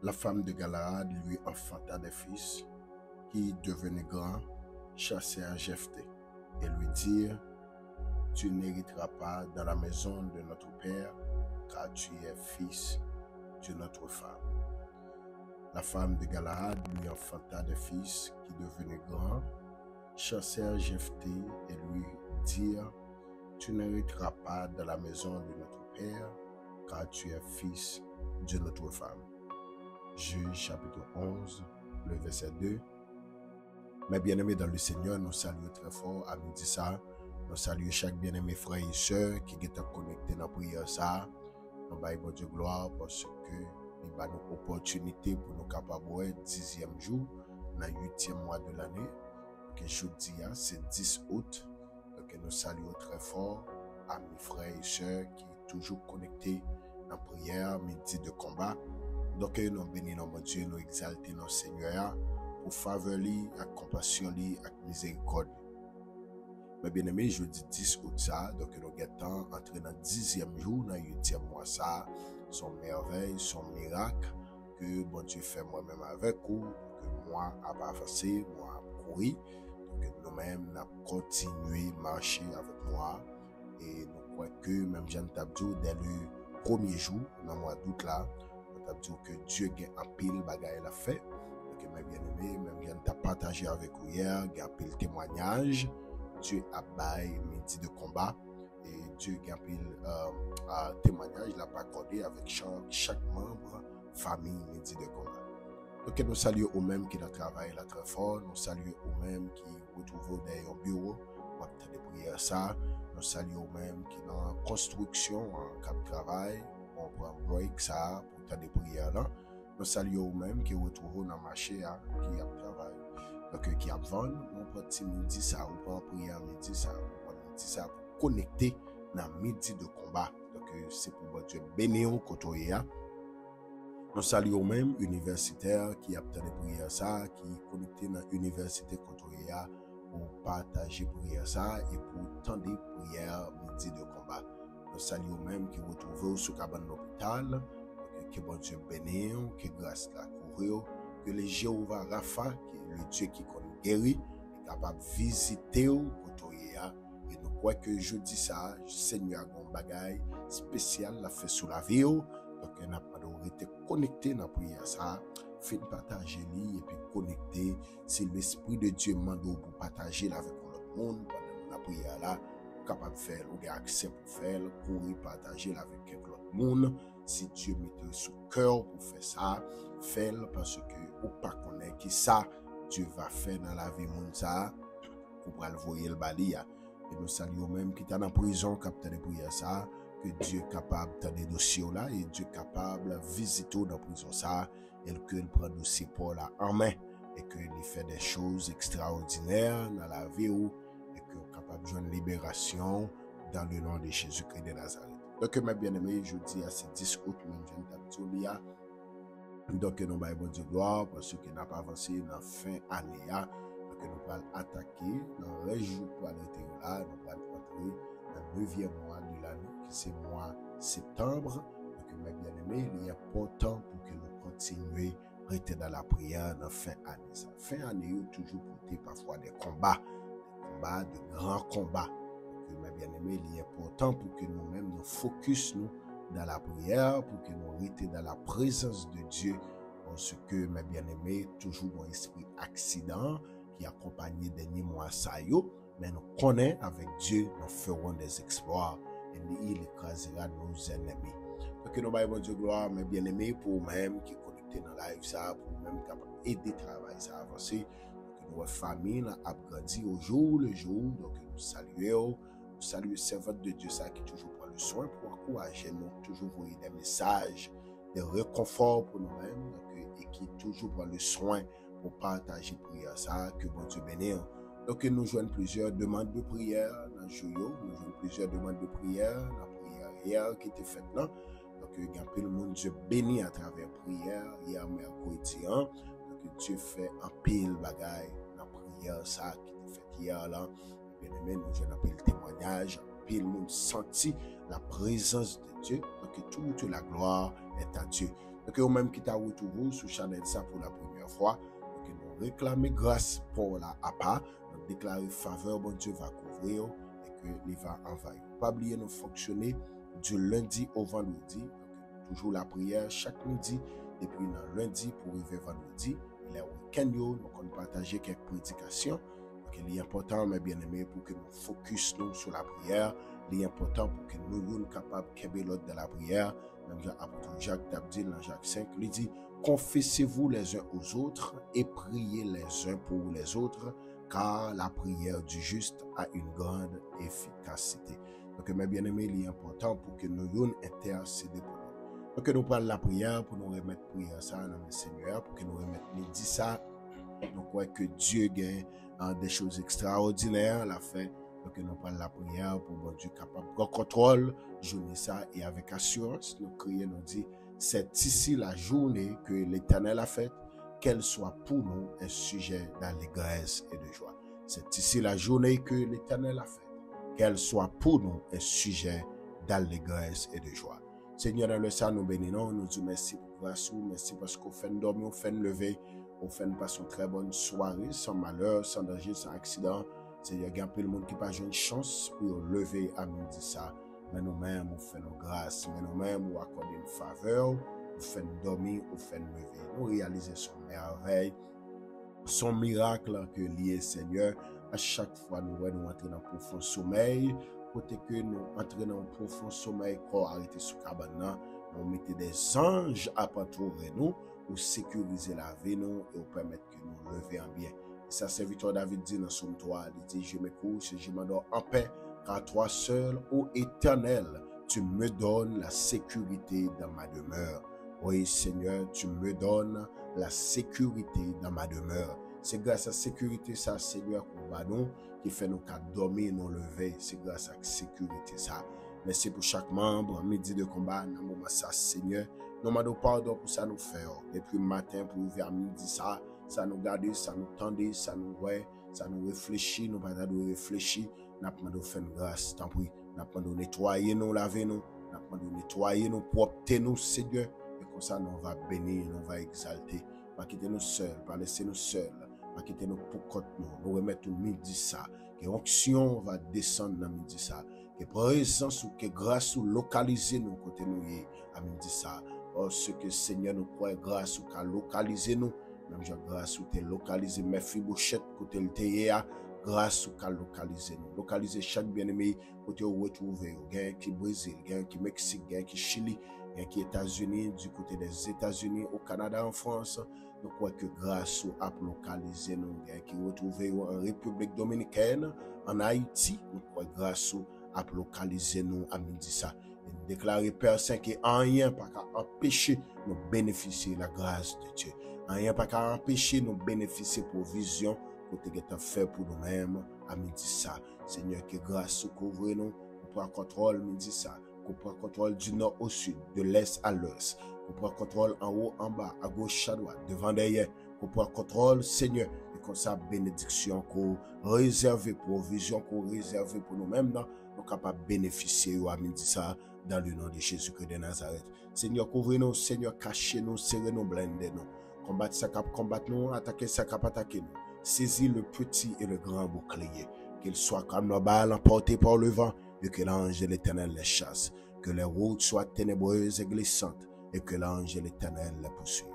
La femme de Galaad lui enfanta des fils, qui, devenus grands, chassèrent Jephthé et lui dirent: Tu n'hériteras pas dans la maison de notre père, car tu es fils de notre femme. La femme de Galaad lui enfanta des fils, qui, devenus grands, chassèrent Jephthé et lui dirent: Tu n'hériteras pas dans la maison de notre père, car tu es fils de notre femme. Juge chapitre 11, le verset 2. Mes bien-aimés dans le Seigneur, nous saluons très fort à midi ça. Nous saluons chaque bien-aimé frère et soeur qui est connecté dans la prière ça. Nous baillons Dieu gloire parce que il va nous opportunité pour nous capables de 10e jour dans le 8e mois de l'année. Que jeudi c'est 10 août. Donc nous saluons très fort à mes frères et soeurs qui sont toujours connectés dans la prière, midi de combat. Donc nous bénissons notre Dieu, nous exaltons notre Seigneur pour faveur lui, avec compassion lui, avec miséricorde. Mais bien aimé, jeudi 10 août ça, donc nous sommes entrés dans le 10e jour, dans le 8e mois ça, son merveille, son miracle, que bon Dieu fait moi-même avec vous, que moi à pas avancé, moi à courir, donc nous-mêmes nous continuer à marcher avec moi, et nous croyons que même Jean Tabdou, dès le premier jour, dans le mois d'août là, nous avons dit que Dieu a un pile bagaille à faire. Donc mes bien-aimés, même Jean t'a partagé avec vous hier, il y a un pile témoignage. Dieu a baillé midi de combat et Dieu a pile témoignage, il n'a pas accordé avec chaque membre, famille, midi de combat. Donc nous saluons aux mêmes qui ont travaillé là très fort, nous saluons aux mêmes qui retrouvent derrière un bureau, pour attendre de prière ça, nous saluons aux mêmes qui sont en construction, en cap de travail, on prend un break ça, pour attendre de prière là. Nous saluons aux mêmes qui retrouvent dans le marché qui a travaillé. Donc, qui a vendu, on peut dire midi ça, on peut prier midi ça, on peut midi ça pour connecter dans midi de combat. Donc, c'est pour Dieu bénir au côté. Nous saluons même universitaires qui a peut-être prié ça, qui est connecté dans l'université côté pour partager prière ça et pour tendre prière midi de combat. Nous saluons même qui retrouvent sous cabane l'hôpital, que bon Dieu bénisse, que grâce la courir, que le Jéhovah Rapha, qui est le Dieu qui connaît guéri, est capable de visiter au côté. Et nous croyons que jeudi ça, Seigneur a un bagage spécial la fait sous la vie. Donc on a pas été connecté dans la prière ça, fait partager lui et puis connecter. Si l'Esprit de Dieu mande pour partager avec l'autre monde pendant la prière là, capable de faire, ou avez accès pour faire, courir partager avec quelqu'un autre monde. Si Dieu mette sous cœur pour faire ça, faites parce que ou pas connaît qui ça Dieu va faire dans la vie monde ça pour le voyer le balia. Et nous saluons même qui est en prison capitaine de prière ça, que Dieu est capable de des dossiers là et Dieu est capable de visiter dans la prison ça et qu'il prend dossier pour là en main et qu'il fait des choses extraordinaires dans la vie et qu'il est capable de jouer une libération dans le nom de Jésus-Christ de Nazareth. Donc, mes bien-aimés, je dis à ces 10 août, même je ne t'ai pas dit, donc nous allons Dieu gloire parce que nous n'avons pas avancé dans la fin année. Donc, nous allons attaquer dans les jours pour aller là, nous allons entrer dans le 9e mois de l'année, qui c'est le mois septembre. Donc, mes bien-aimés, il est important pour que nous continuions à rester dans la prière dans la fin année. La fin année, il y a toujours porté parfois des combats, de grands combats. Mes bien-aimés, il est important pour que nous-mêmes nous focus nous dans la prière, pour que nous restions dans la présence de Dieu, parce que mes bien-aimés, toujours un esprit accident qui accompagne des mois ça yo, mais nous connaissons avec Dieu, nous ferons des exploits et il écrasera nos ennemis. Donc nous voyons Dieu gloire, mes bien-aimés, pour même qui connectés dans la live ça, pour même capable aider travail ça à avancer. Donc notre famille a grandi au jour le jour, donc nous saluons. Salut, servant de Dieu, ça qui toujours prend le soin pour encourager nous, toujours envoyer des messages de réconfort pour nous-mêmes et qui toujours prend le soin pour partager prière ça, que bon Dieu bénisse. Donc nous jouons plusieurs demandes de prière dans le jour, nous jouons plusieurs demandes de prière dans la prière hier qui était faite là. Donc il y a un peu le monde Dieu béni à travers prière hier mercredi. Donc Dieu fait un pile bagaille dans la prière ça qui était faite hier là. Bien-aimé, nous je l'appelle témoignage, puis le monde sentit la présence de Dieu, donc toute la gloire est à Dieu. Donc, vous-même qui t'a retrouvé sur Chanel ça pour la première fois, donc nous réclamer grâce pour la APA, nous déclarer faveur, bon Dieu va couvrir et que il va envahir. Pas oublier nous fonctionner du lundi au vendredi, donc toujours la prière chaque midi, et puis le lundi pour arriver vendredi, les week-ends, nous allons partager quelques prédications. Donc, il est important, mes bien-aimés, pour que nous focus nous sur la prière. Il est important pour que nous soyons capables de faire l'autre de la prière. Même Jean-Apôtre Jacques Tabdil dans Jacques 5, il dit, confessez-vous les uns aux autres et priez les uns pour les autres, car la prière du juste a une grande efficacité. Donc, mes bien-aimés, il est important pour que nous soyons intercédés pour nous. Donc, nous prenons la prière pour nous remettre prière ça dans le Seigneur, pour que nous remettre midi ça. Nous croyons que Dieu gagne des choses extraordinaires à la fin. Donc, nous parlons la prière pour bon Dieu capable de contrôle, journée ça et avec assurance, nous crions, nous dit, c'est ici la journée que l'Éternel a faite, qu'elle soit pour nous un sujet d'allégresse et de joie. C'est ici la journée que l'Éternel a faite, qu'elle soit pour nous un sujet d'allégresse et de joie. Seigneur, dans le sang, nous bénissons, nous disons merci pour grâce, merci parce qu'on fait dormir, on fait lever, on fait passer une très bonne soirée, sans malheur, sans danger, sans accident. Seigneur, il y a peu de monde qui n'a pas une chance pour lever à midi ça. Mais nous-mêmes, on fait nos grâces, mais nous-mêmes, on accorde une faveur, on fait dormir, on fait lever. Nous réalisons son merveille, son miracle que lié, Seigneur. À chaque fois, nous entrons dans un profond sommeil. Côté que nous entrons dans un profond sommeil, corps arrêté sous cabane, nous mettons des anges à entourer nous pour sécuriser la vie nous et pour permettre que nous levions bien. Sa serviteur David dit dans son 3, il dit, je me couche et je m'endors en paix, car toi seul, ô Éternel, tu me donnes la sécurité dans ma demeure. Oui, Seigneur, tu me donnes la sécurité dans ma demeure. C'est grâce à la sécurité, ça, Seigneur, qu'on va nous, qui fait nous qu'à dormir, nous lever. C'est grâce à la sécurité, ça. Merci pour chaque membre, midi de combat, dans le moment ça, Seigneur. Nous demandons pardon pour ça nous faire. Depuis le matin, pour vers midi, ça nous garde, ça nous tendait, ça nous voit, ça nous réfléchit, nous pas de réfléchir, nous demandons faire grâce, tant pis, nous demandons nettoyer nous, laver nous, nous demandons nettoyer nous, propter nous, Seigneur, et comme ça nous va bénir, nous va exalter, pas quitter nous seuls, pas laisser nous seuls, pas quitter nous pour nous remettre au midi ça, que onction va descendre dans midi ça, que présence ou que grâce ou localiser nous côté nous à midi ça, oh ce que Seigneur nous croit grâce ou qu'à localiser nous. Même grâce ou t'es localisé mes fibochettes côté le TIA grâce ou qu'à localiser chaque bien-aimé côté où retrouver gain qui Brésil gain qui Mexique gain qui Chili gain qui États-Unis du côté des États-Unis au Canada en France nous croyons que grâce ou à localiser nous gain qui retrouver en République Dominicaine en Haïti nous croyons grâce ou à localiser nous à midi ça et déclarer Père Saint que rien pas qu'à empêcher nous bénéficier de la grâce de Dieu. Rien pas qu'à empêcher nous bénéficier pour vision que tu as fait pour nous-mêmes à midi ça. Seigneur, que grâce couvre nous, qu'on prend contrôle midi ça, qu'on prend contrôle du nord au sud, de l'est à l'ouest, qu'on prend contrôle en haut, en bas, à gauche, à droite, devant, derrière, qu'on prend contrôle, Seigneur, et comme ça, bénédiction qu'on réserve pour vision, qu'on réserve pour nous-mêmes, nous capables de bénéficier à midi ça, dans le nom de Jésus-Christ de Nazareth. Seigneur, couvre-nous, Seigneur, cachez-nous, serrez-nous, blindez-nous. Combattre ça cap combattre nous, attaquer ça cap attaquer nous. Saisis le petit et le grand bouclier. Qu'il soit comme nos balles emportées par le vent et que l'ange de l'Éternel les chasse. Que les routes soient ténébreuses et glissantes et que l'ange de l'Éternel les poursuive.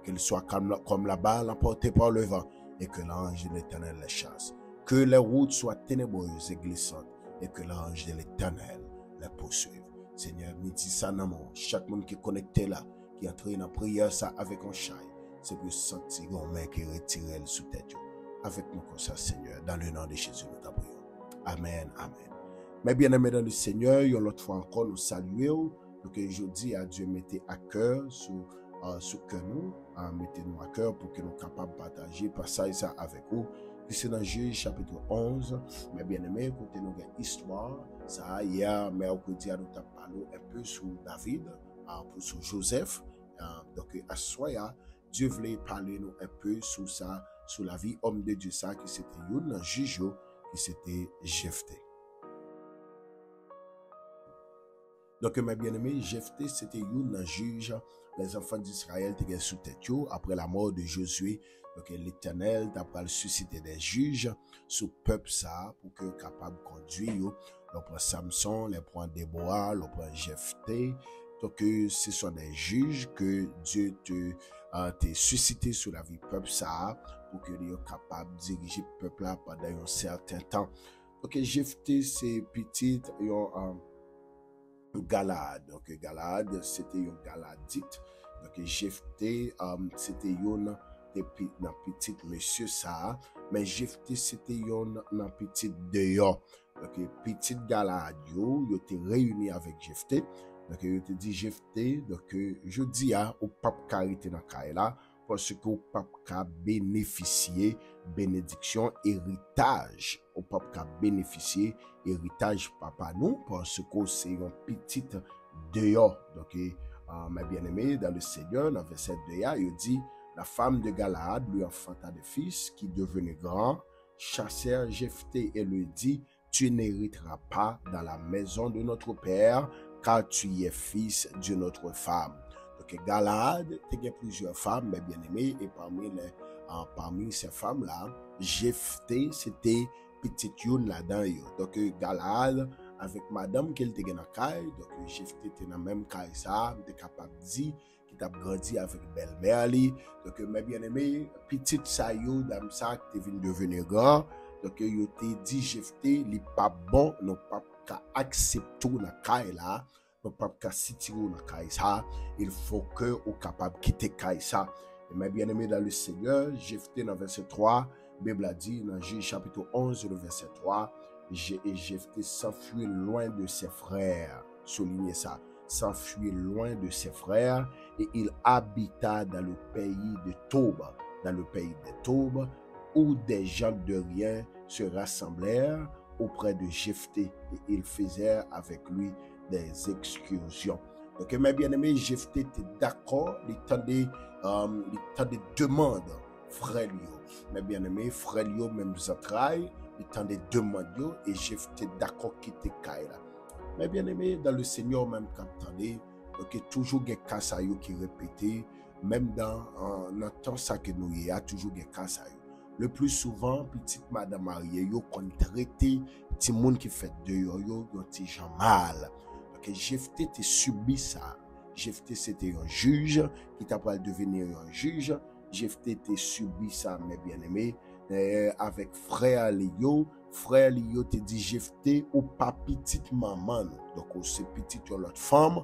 Qu'il soit comme la balle emportée par le vent et que l'ange de l'Éternel les chasse. Que les routes soient ténébreuses et glissantes et que l'ange de l'Éternel les poursuive. Seigneur, midi ça dans chaque monde qui est connecté là, qui entre dans la prière ça avec un chai. C'est pour sentir qu'on main qui retire elle sous tête. Avec nous comme ça, Seigneur, dans le nom de Jésus, nous t'appuyons. Amen, amen. Mais bien aimés dans le Seigneur, l'autre fois encore, nous saluons. Donc, aujourd'hui, à Dieu, mettez à cœur sur que nous, mettez-nous à cœur pour que nous soyons capables de partager passage ça avec vous. Puis c'est dans Juge chapitre 11. Mais bien aimés, côté nous une histoire. Ça, hier, mercredi, nous avons parlé un peu sur David, sur Joseph. Donc, à Soya, Dieu voulait parler nous un peu sur ça, sur la vie homme de Dieu, ça, qui c'était un juge, qui c'était Jephthé. Donc, mes bien-aimés, Jephthé, c'était un juge, les enfants d'Israël étaient sous tête après la mort de Josué. Donc, l'Éternel t'a pas suscité des juges sous peuple ça pour que capable de conduire. On prend Samson, on prend Déborah, on prend Jephthé. Donc, ce sont des juges que Dieu t'a suscité sur la vie peuple ça pour que soient capable de diriger le peuple là pendant un certain temps. Donc, Jephthé, c'est petit, Galad. Donc, Galad, c'était un Galadite. Donc, Jephthé, c'était un petit monsieur ça. Mais Jephthé, c'était un petit dehors. Donc, petit Galad, yo étaient réunis avec Jephthé. Donc, yo te dit Jephthé, donc, je dis au pape carité dans Kaila, parce que au pape ka bénéficier bénédiction, héritage, au pape ka bénéficier héritage papa nous, parce que c'est un petit dehors. Donc, mes bien-aimés, dans le Seigneur, dans verset 2, il dit, la femme de Galaad lui enfanta des fils qui devenaient grands, chassèrent Jephthé et lui dit, tu n'hériteras pas dans la maison de notre père, car tu es fils d'une autre femme. Donc, Galaad, il y a plusieurs femmes, mes bien-aimés, et parmi ces femmes-là, Jephthé, c'était petite youn là-dedans. Donc, Galaad, avec madame qu'elle était dans la caille, donc Jephthé était dans la même caille, ça, était capable de dire qu'il a grandi avec belle-mère. Donc, mes bien-aimés, petite ça, dame ça, qui est venu devenir grand. Donc, il te dit, Jephthé, il n'est pas bon, non pas qu'à accepter dans la caille là. Non pas qu'à situer dans la caille ça. Il faut que vous capable de quitter la caille ça. Et mes bien-aimés dans le Seigneur, Jephthé dans verset 3, la Bible a dit dans Juge chapitre 11, le verset 3, et Jephthé s'enfuit loin de ses frères. Soulignez ça. S'enfuit loin de ses frères et il habita dans le pays de Tob. Dans le pays de Tob, où des gens de rien se rassemblèrent auprès de Jephthé et ils faisaient avec lui des excursions. Donc, mes bien-aimés, Jephthé était d'accord, il tendait demande, frère Lio. Mes bien-aimés, frère Lio, même Zatraï, il tendait demande, et Jephthé d'accord quitter Kaila. Mes bien-aimés, dans le Seigneur, même quand attendez, donc, toujours des cas qui répétés, même dans le temps ça que nous y a, toujours des cas. Le plus souvent, petite madame mariée, yo qu'on traité petit monde qui fait de yo petit gens mal. Donc Jephthé te subi ça. Jephthé c'était un juge qui t'a pas devenir un juge. Jephthé te subi ça, mes bien-aimés, avec frère Lio te dit Jephthé ou pas petite maman. Donc c'est petite l'autre femme,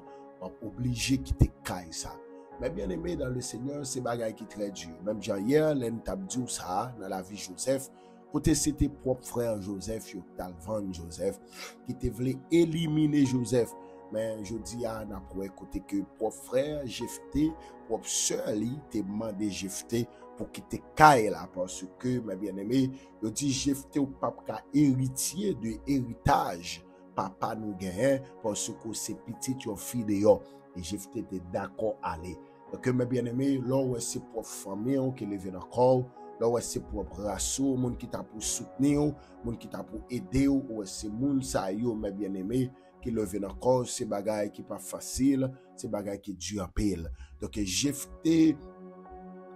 obligé quitter caille ça. Mais bien aimé dans le Seigneur, c'est bagaille qui très dur. Même hier, l'en t'a dit ça dans la vie de Joseph. Côté c'était propre frère Joseph, Talvan Joseph, qui te voulait éliminer Joseph. Mais je dis à n'importe côté que propre frère Jephthé, propre sœur li, te demandé Jephthé pour quitter caille là, parce que, mes bien aimé, je dis Jephthé ou papa héritier de héritage. Papa nous gagne parce que c'est petit yon fille de yon. Et Jephthé était d'accord à aller. Donc, mes bien-aimés, là où c'est pour famille qui lève encore, là où c'est pour brasser, moun qui t'a pour soutenir, moun qui t'a pour aider, ou c'est moun ça yo, mes bien-aimés, qui lève encore, c'est bagaille qui pas facile, c'est bagaille qui dur en pile. Donc, Jephthé,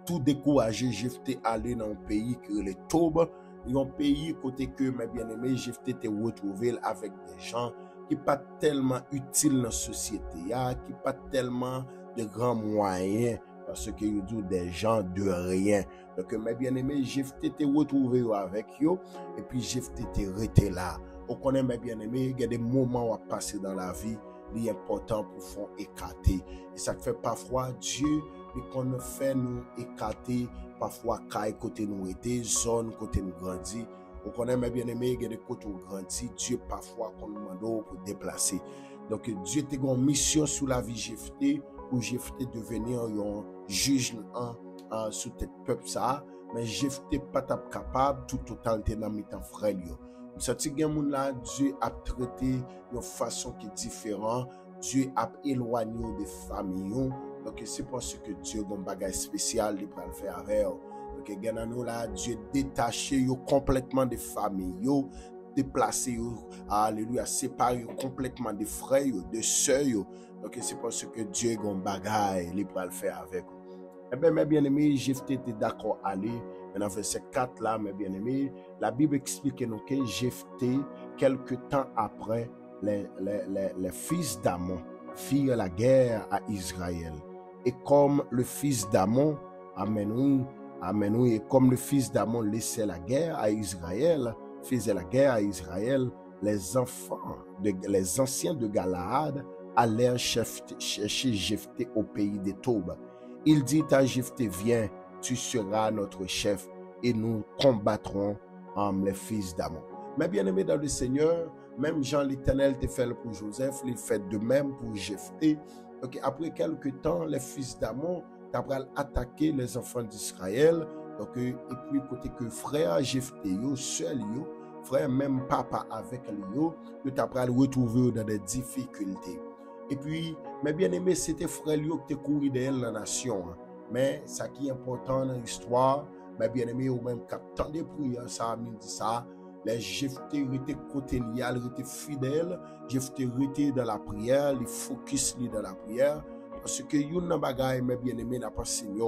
tout découragé, Jephthé aller dans un pays qui est le Tob, un pays côté que, mes bien-aimés, Jephthé te retrouvé avec des gens qui pas tellement utiles dans la société, qui pas tellement de grands moyens, parce que vous dites des gens de rien. Donc, mes bien-aimés, Jephthé te retrouvé avec eux, et puis Jephthé te resté là. On connaît, mes bien-aimés, il y a des moments à passer dans la vie, il est important pour faire écarter. Et ça fait parfois Dieu, qu'on fait nous écarter, parfois côté nous était, zone côté nous grandit. On connaît mes bien-aimés, il y a des côtés où grandit, Dieu parfois qu'on nous demande pour déplacer. Donc Dieu a une mission sur la vie Jephthé, pour Jephthé devenir un juge sous tête peuple ça, mais Jephthé pas capable tout totalité dans mes temps frère yo. Cette monde là, Dieu a traité de façon qui est différente, Dieu a éloigné des familles. Donc c'est parce que Dieu a un bagage spécial il va le faire avec eux. Donc, nous là, Dieu détaché complètement des familles, déplacer, alléluia, séparer complètement des frères, de sœurs. Donc c'est parce que Dieu a un bagage, il peut le faire avec vous. Eh bien, mes bien-aimés, Jephthé était d'accord à aller. Mais dans verset 4 là, mes bien-aimés, la Bible explique nous que Jephthé, quelque temps après, les fils d'Amon firent la guerre à Israël. Et comme le fils d'Amon, amen oui, et comme le fils d'Amon laissait la guerre à Israël, faisait la guerre à Israël, les anciens de Galaad allèrent chercher Jephthé au pays des Taubes. Il dit à Jephthé, viens, tu seras notre chef et nous combattrons les fils d'Amon. Mais bien aimé dans le Seigneur, même Jean l'Éternel te fait pour Joseph, il fait de même pour Jephthé. Donc après quelques temps, les fils d'Amon t'appellent attaquer les enfants d'Israël. Donc et puis côté que frère Jephthé, seul frère même papa avec lui, ils t'appellent retrouver dans des difficultés. Et puis, mes bien-aimés, c'était frère Lio qui te couru de la nation. Mais ça qui est important dans l'histoire, mes bien-aimés, ou même quand tant de prières, ça me dit ça, les Jephthé étaient côté lié, ils étaient fidèles, Jephthé étaient dans la prière, ils focus dans la prière, parce que yon nan bagay, mes bien-aimés, n'a pas signé,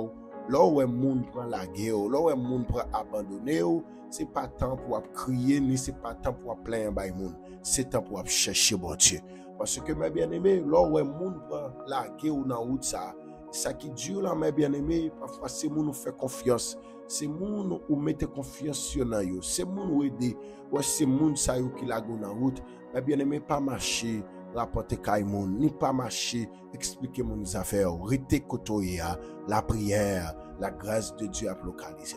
là où un monde prend la guerre, là où un monde prend abandonner, c'est pas temps pour crier, ni c'est pas temps pour plaindre by monde, c'est temps pour chercher bon Dieu. Parce que mes bien-aimés, là où un monde prend la guerre ou dans route ça qui dure là, mes bien-aimés, parfois c'est monde nous fait confiance. C'est monde où mettez confiance sur nous. C'est monde où aider. Ou c'est monde ça qui la go dans route. Mes bien-aimés, pas marcher, rapporter kay monde, ni pas marcher, expliquer mon affaires, rester côtoyer la prière, la grâce de Dieu a localisé.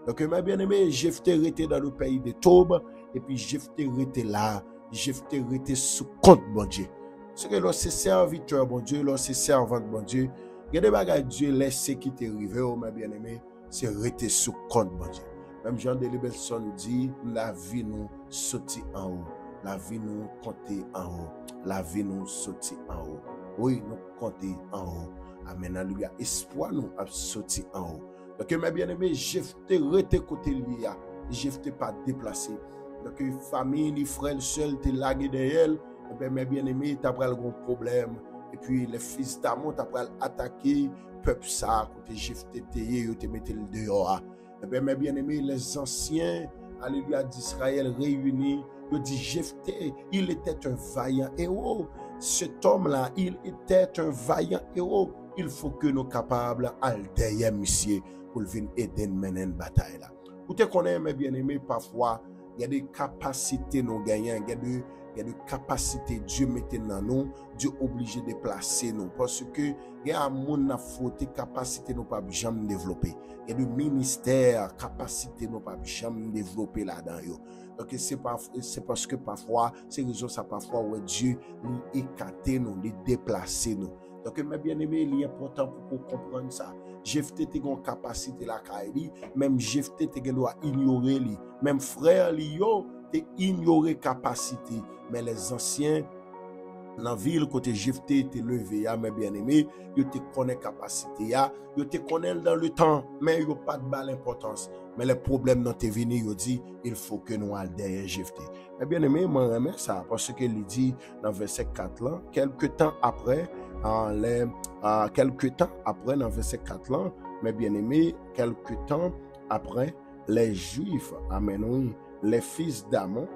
Donc mes bien-aimés, Jephthé était dans le pays des Taubes et puis Jephthé était là. Jephthé était sous compte bon Dieu. Ce que là c'est serviteur bon Dieu, là c'est servante bon Dieu. Il y a des bagages Dieu laisse qui t'est arrivé mes bien-aimés, c'est rester sous compte bon Dieu. Même Jean de Libelson dit la vie nous sortit en haut, la vie nous compter en haut, la vie nous sortit en haut. Oui, nous compter en haut. Amen alléluia. Espoir nous a sorti en haut. Donc mes bien-aimés, Jephthé rete côté lié, Jephthé pas déplacé. Donc famille ni frère seul te lagué derrière, et bien mes bien-aimés, tu as pris un problème. Et puis les fils d'Amon tu as pris attaquer peuple ça côté Jephthé ils te mettent le dehors. Et bien mes bien-aimés, les anciens alléluia d'Israël réunis, ils dit Jephthé, il était un vaillant héros. Cet homme-là, il était un vaillant héros. Il faut que nous capables d'altérer monsieur pour venir aider mener une bataille là. Vous te connaissez mes bien-aimés, parfois il y a des capacités nous gagnons, il y a des capacités Dieu mette dans nous, Dieu obligé de placer nous parce que il y a un monde na faute capacité nous pas jamais développer. Il y a des ministères capacité nous pas jamais développer là-dedans yo. Donc c'est parce que parfois c'est raison ça parfois où Dieu lui écarter nous, lui déplacer nous. Donc mes bien-aimés, il est important pour comprendre ça. Jephthé te gon capacité la kaili, même Jephthé te doit ignorer lui, même frère li yo te ignorer capacité, mais les anciens dans la ville côté Jephthé te levé mes bien-aimés, yo te connaît capacité ya, yo te connaît dans le temps, mais yo pas de bal importance. Mais les problèmes dans te venu, yo dit il faut que nous allions derrière Jephthé. Mes bien-aimés, moi j'aime ça parce que il dit dans verset 4 là, quelques temps après quelques temps après dans verset 4 là, mes bien-aimés, quelques temps après les Juifs, amen oui, les fils d'Amon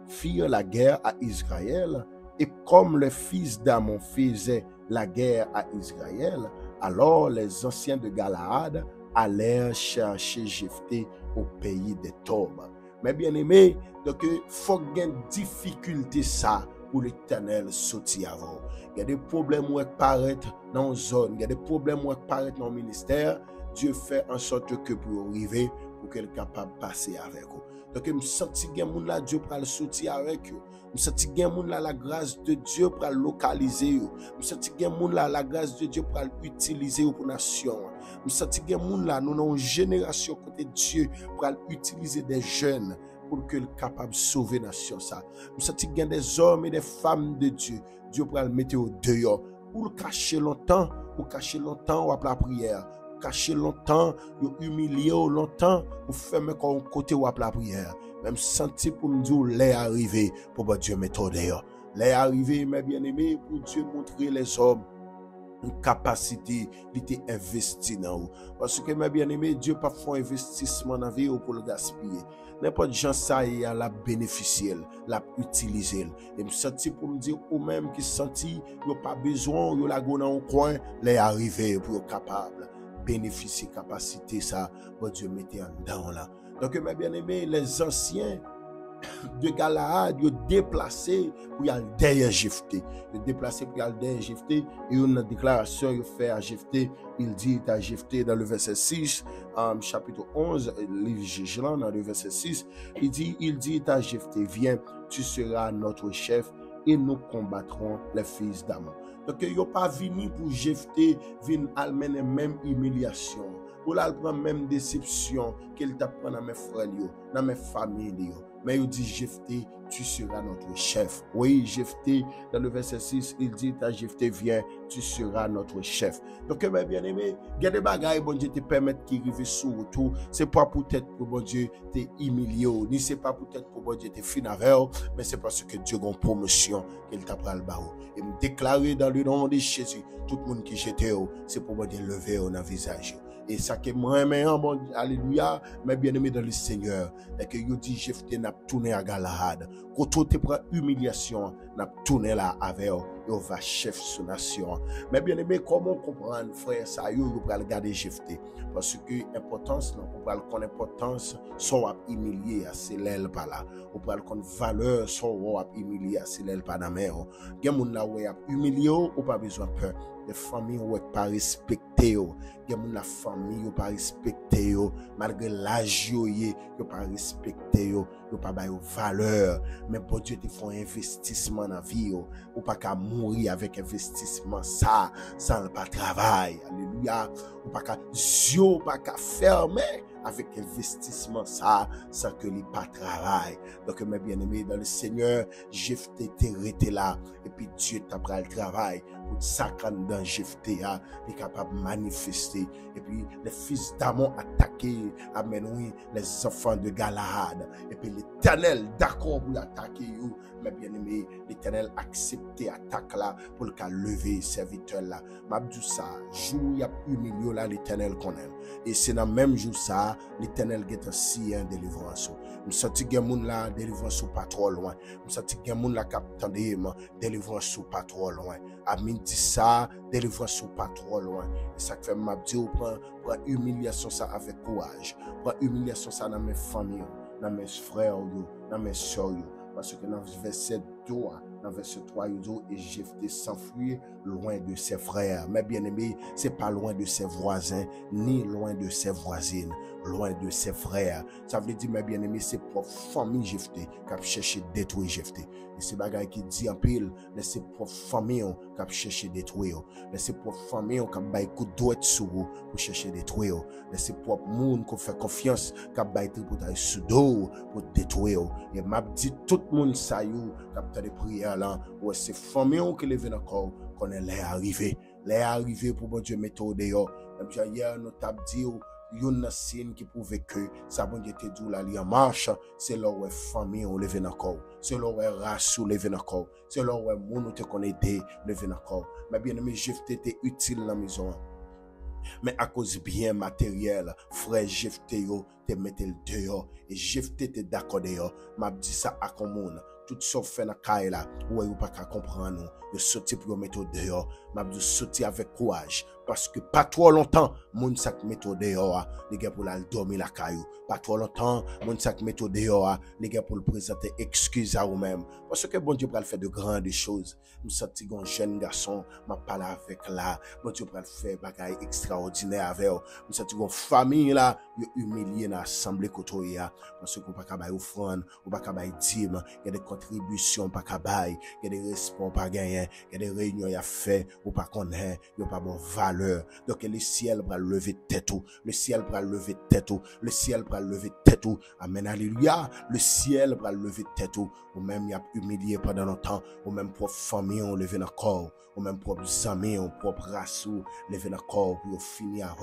firent la guerre à Israël, et comme les fils d'Amon faisaient la guerre à Israël, alors les anciens de Galaad allèrent chercher Jephthé au pays des Taubes. Mais bien aimé, donc faut qu'il y ait une difficulté ça pour l'Éternel sortir avant. Il y a des problèmes qui apparaissent dans la zone, il y a des problèmes qui apparaissent dans le ministère. Dieu fait en sorte que pour arriver, pour qu'elle soit capable de passer avec vous. Donc, je me sens que là, Dieu pour le sortir avec vous. Je me sens que là, la grâce de Dieu pour le localiser. Je me sens que là, la grâce de Dieu pour l'utiliser pour la nation. Je me sens que là, nous avons une génération côté Dieu pour utiliser des jeunes pour qu'ils soient capables de sauver la nation. Je me sens qu'il y a des hommes et des femmes de Dieu. Dieu pour le mettre au dehors. Pour le cacher longtemps, ou la prière. Cacher longtemps, humilier longtemps, ou fermer comme côté ou la prière. Même senti pour me dire, les arrivé pour bon Dieu mettre dehors. Les arrivé, mes bien-aimés, pour Dieu montrer les hommes une capacité qui investi dans vous. Parce que, mes bien-aimés, Dieu pas fait un investissement dans la vie pour le gaspiller. N'importe gens ça y a la bénéficier, la utiliser. Et me senti pour me dire, ou même qui senti, il pas besoin, il la go dans un coin, les arriver pour être capable bénéficier capacité ça, bon Dieu mettez en dedans là. Donc, mes bien-aimés, les anciens de Galahad, ils ont déplacé pour y aller derrière Jephthé. Ils ont déplacé pour y aller derrière Jephthé. Et une déclaration, ils ont fait à Jephthé. Il dit à Jephthé dans le verset 6, chapitre 11, livre Jéjelan, dans le verset 6, il dit à Jephthé, viens, tu seras notre chef et nous combattrons les fils d'Ammon. Donc, ils n'ont pas venu pour Jephthé, venir amener même humiliation. Pour la prendre même déception qu'elle t'apprend dans mes frères, dans mes familles. Mais il dit, Jephthé, tu seras notre chef. Oui, Jephthé, dans le verset 6, il dit à Jephthé, viens, tu seras notre chef. Donc, mes bien-aimés, il y a des bagailles, bon Dieu, te permettre qu'ils arrivent sur tout. C'est pas peut-être pour bon Dieu te humilier, ni c'est pas peut-être pour bon Dieu te finir avec, mais c'est parce que Dieu a une promotion qu'il t'a pris le barreau. Et me déclarer dans le nom de Jésus, tout le monde qui j'étais, c'est pour bon Dieu lever dans le visage. Et ça que moi, bon, alléluia, mes bien-aimés dans le Seigneur, et que yo dit Jephthé n'a tourné à Galahad. Quand tu prends humiliation, n'a tourné là avec yo va chef sous nation. Mais bien-aimés, comment comprendre, frère, ça yo va regarder Jephthé? Parce que l'importance, on va connaître l'importance, soit humilié à ses l'aile par là. On va connaître valeur, soit humilié à ses l'aile par la mer. Il y a moun là où humilié, ou pas besoin de peur. Les familles ou pas respecté yo, il y a la famille ou pas respecté yo, malgré l'âge yo pas respecté yo pas ba yo valeur, mais bon Dieu te font investissement dans vie yo, ou pas qu'à mourir avec investissement ça sans pas travail. Alléluia. Ou pas qu'à yeux pas qu'à fermer avec investissement ça sans que li pas travail. Donc mes bien-aimés dans le Seigneur, Jephthé t'es resté là et puis Dieu t'a pris le travail pour sacrer dans Jephthé est capable de manifester. Et puis les fils d'Ammon attaqué, amen, les enfants de Galahad. Et puis l'Éternel d'accord pour attaquer vous. Mais bien aimé, l'Éternel accepté attaque là pour le cas lever serviteur là. M'abdou ça, jour il y a humilié là l'Éternel connaît. Et c'est dans le même jour ça, l'Éternel get aussi un délivrance. Je sens que moun là délivrance pas trop loin. Je sens que moun là captandé délivrance pas trop loin. Amin dit ça, délivrance pas trop loin. Et ça fait m'abdou prend humiliation ça avec courage. Prend humiliation ça dans mes familles, dans mes frères, dans mes soeurs. Parce que dans le verset 2, dans le verset 3, il dit, et Jephthé s'enfuit loin de ses frères. Mais bien aimé, c'est pas loin de ses voisins, ni loin de ses voisines, loin de ses frères. Ça veut dire, mes bien aimé, c'est pour famille Jephthé qui a cherché de détruire Jephthé. Et c'est bagay qui dit en pile, c'est pour famille qui a cherché de détruire. C'est pour famille qui a bail coup de droite sur vous pour chercher de détruire. C'est pour monde qui fait confiance qui a bail pour tailler sous dos pour détruire. Et m'a dit tout le monde ça you qui a fait des prières là, ouais c'est famille qui lève encore qu'on est arrivé. Les arrivé pour bon Dieu mettre au dehors. Même hier nous t'a dit yon signe qui prouve que ça bon Dieu te dit là li en marche, c'est là où famille on lever encore, c'est là où race on lever encore, c'est là où monde te connaît lever encore. Mais bien aimé, Jephthé était utile dans la maison. Mais à cause bien matériel, frère Jephthé yo te mette le dehors et Jephthé te d'accord dehors. M'a dit ça à commune. Tout ça fait dans caille là, ou pas qu'à comprendre, de sortir pour mettre au dehors. M'a dit sortir avec courage. Parce que pas trop longtemps, moun sak mettre au dehors, les gars pour la dormir la caillou. Pas trop longtemps, moun sak mettre au dehors, les gars pour le présenter excuse à vous-même. Parce que bon Dieu va le faire de grandes choses. Nous senti un jeune garçon, m'a parlé avec là, bon Dieu va le faire bagaille extraordinaire avec. Nous senti une famille là, humilié dans l'assemblée côté là. Parce que pas capable offrande, ou pas capable dîme, il y a des contribution pas kabay, il y a des respects pas gagné, il y a des réunions y a fait ou pas connaît, il y a pas bon valeur. Donc le ciel va lever tête ou, le ciel va lever tête ou, le ciel va lever tête ou. Amen, alléluia. Le ciel va lever tête ou même y a humilié pendant longtemps, ou même propre famille on levé dans corps, ou même propre amis, ou propre race ou levé dans corps pour finir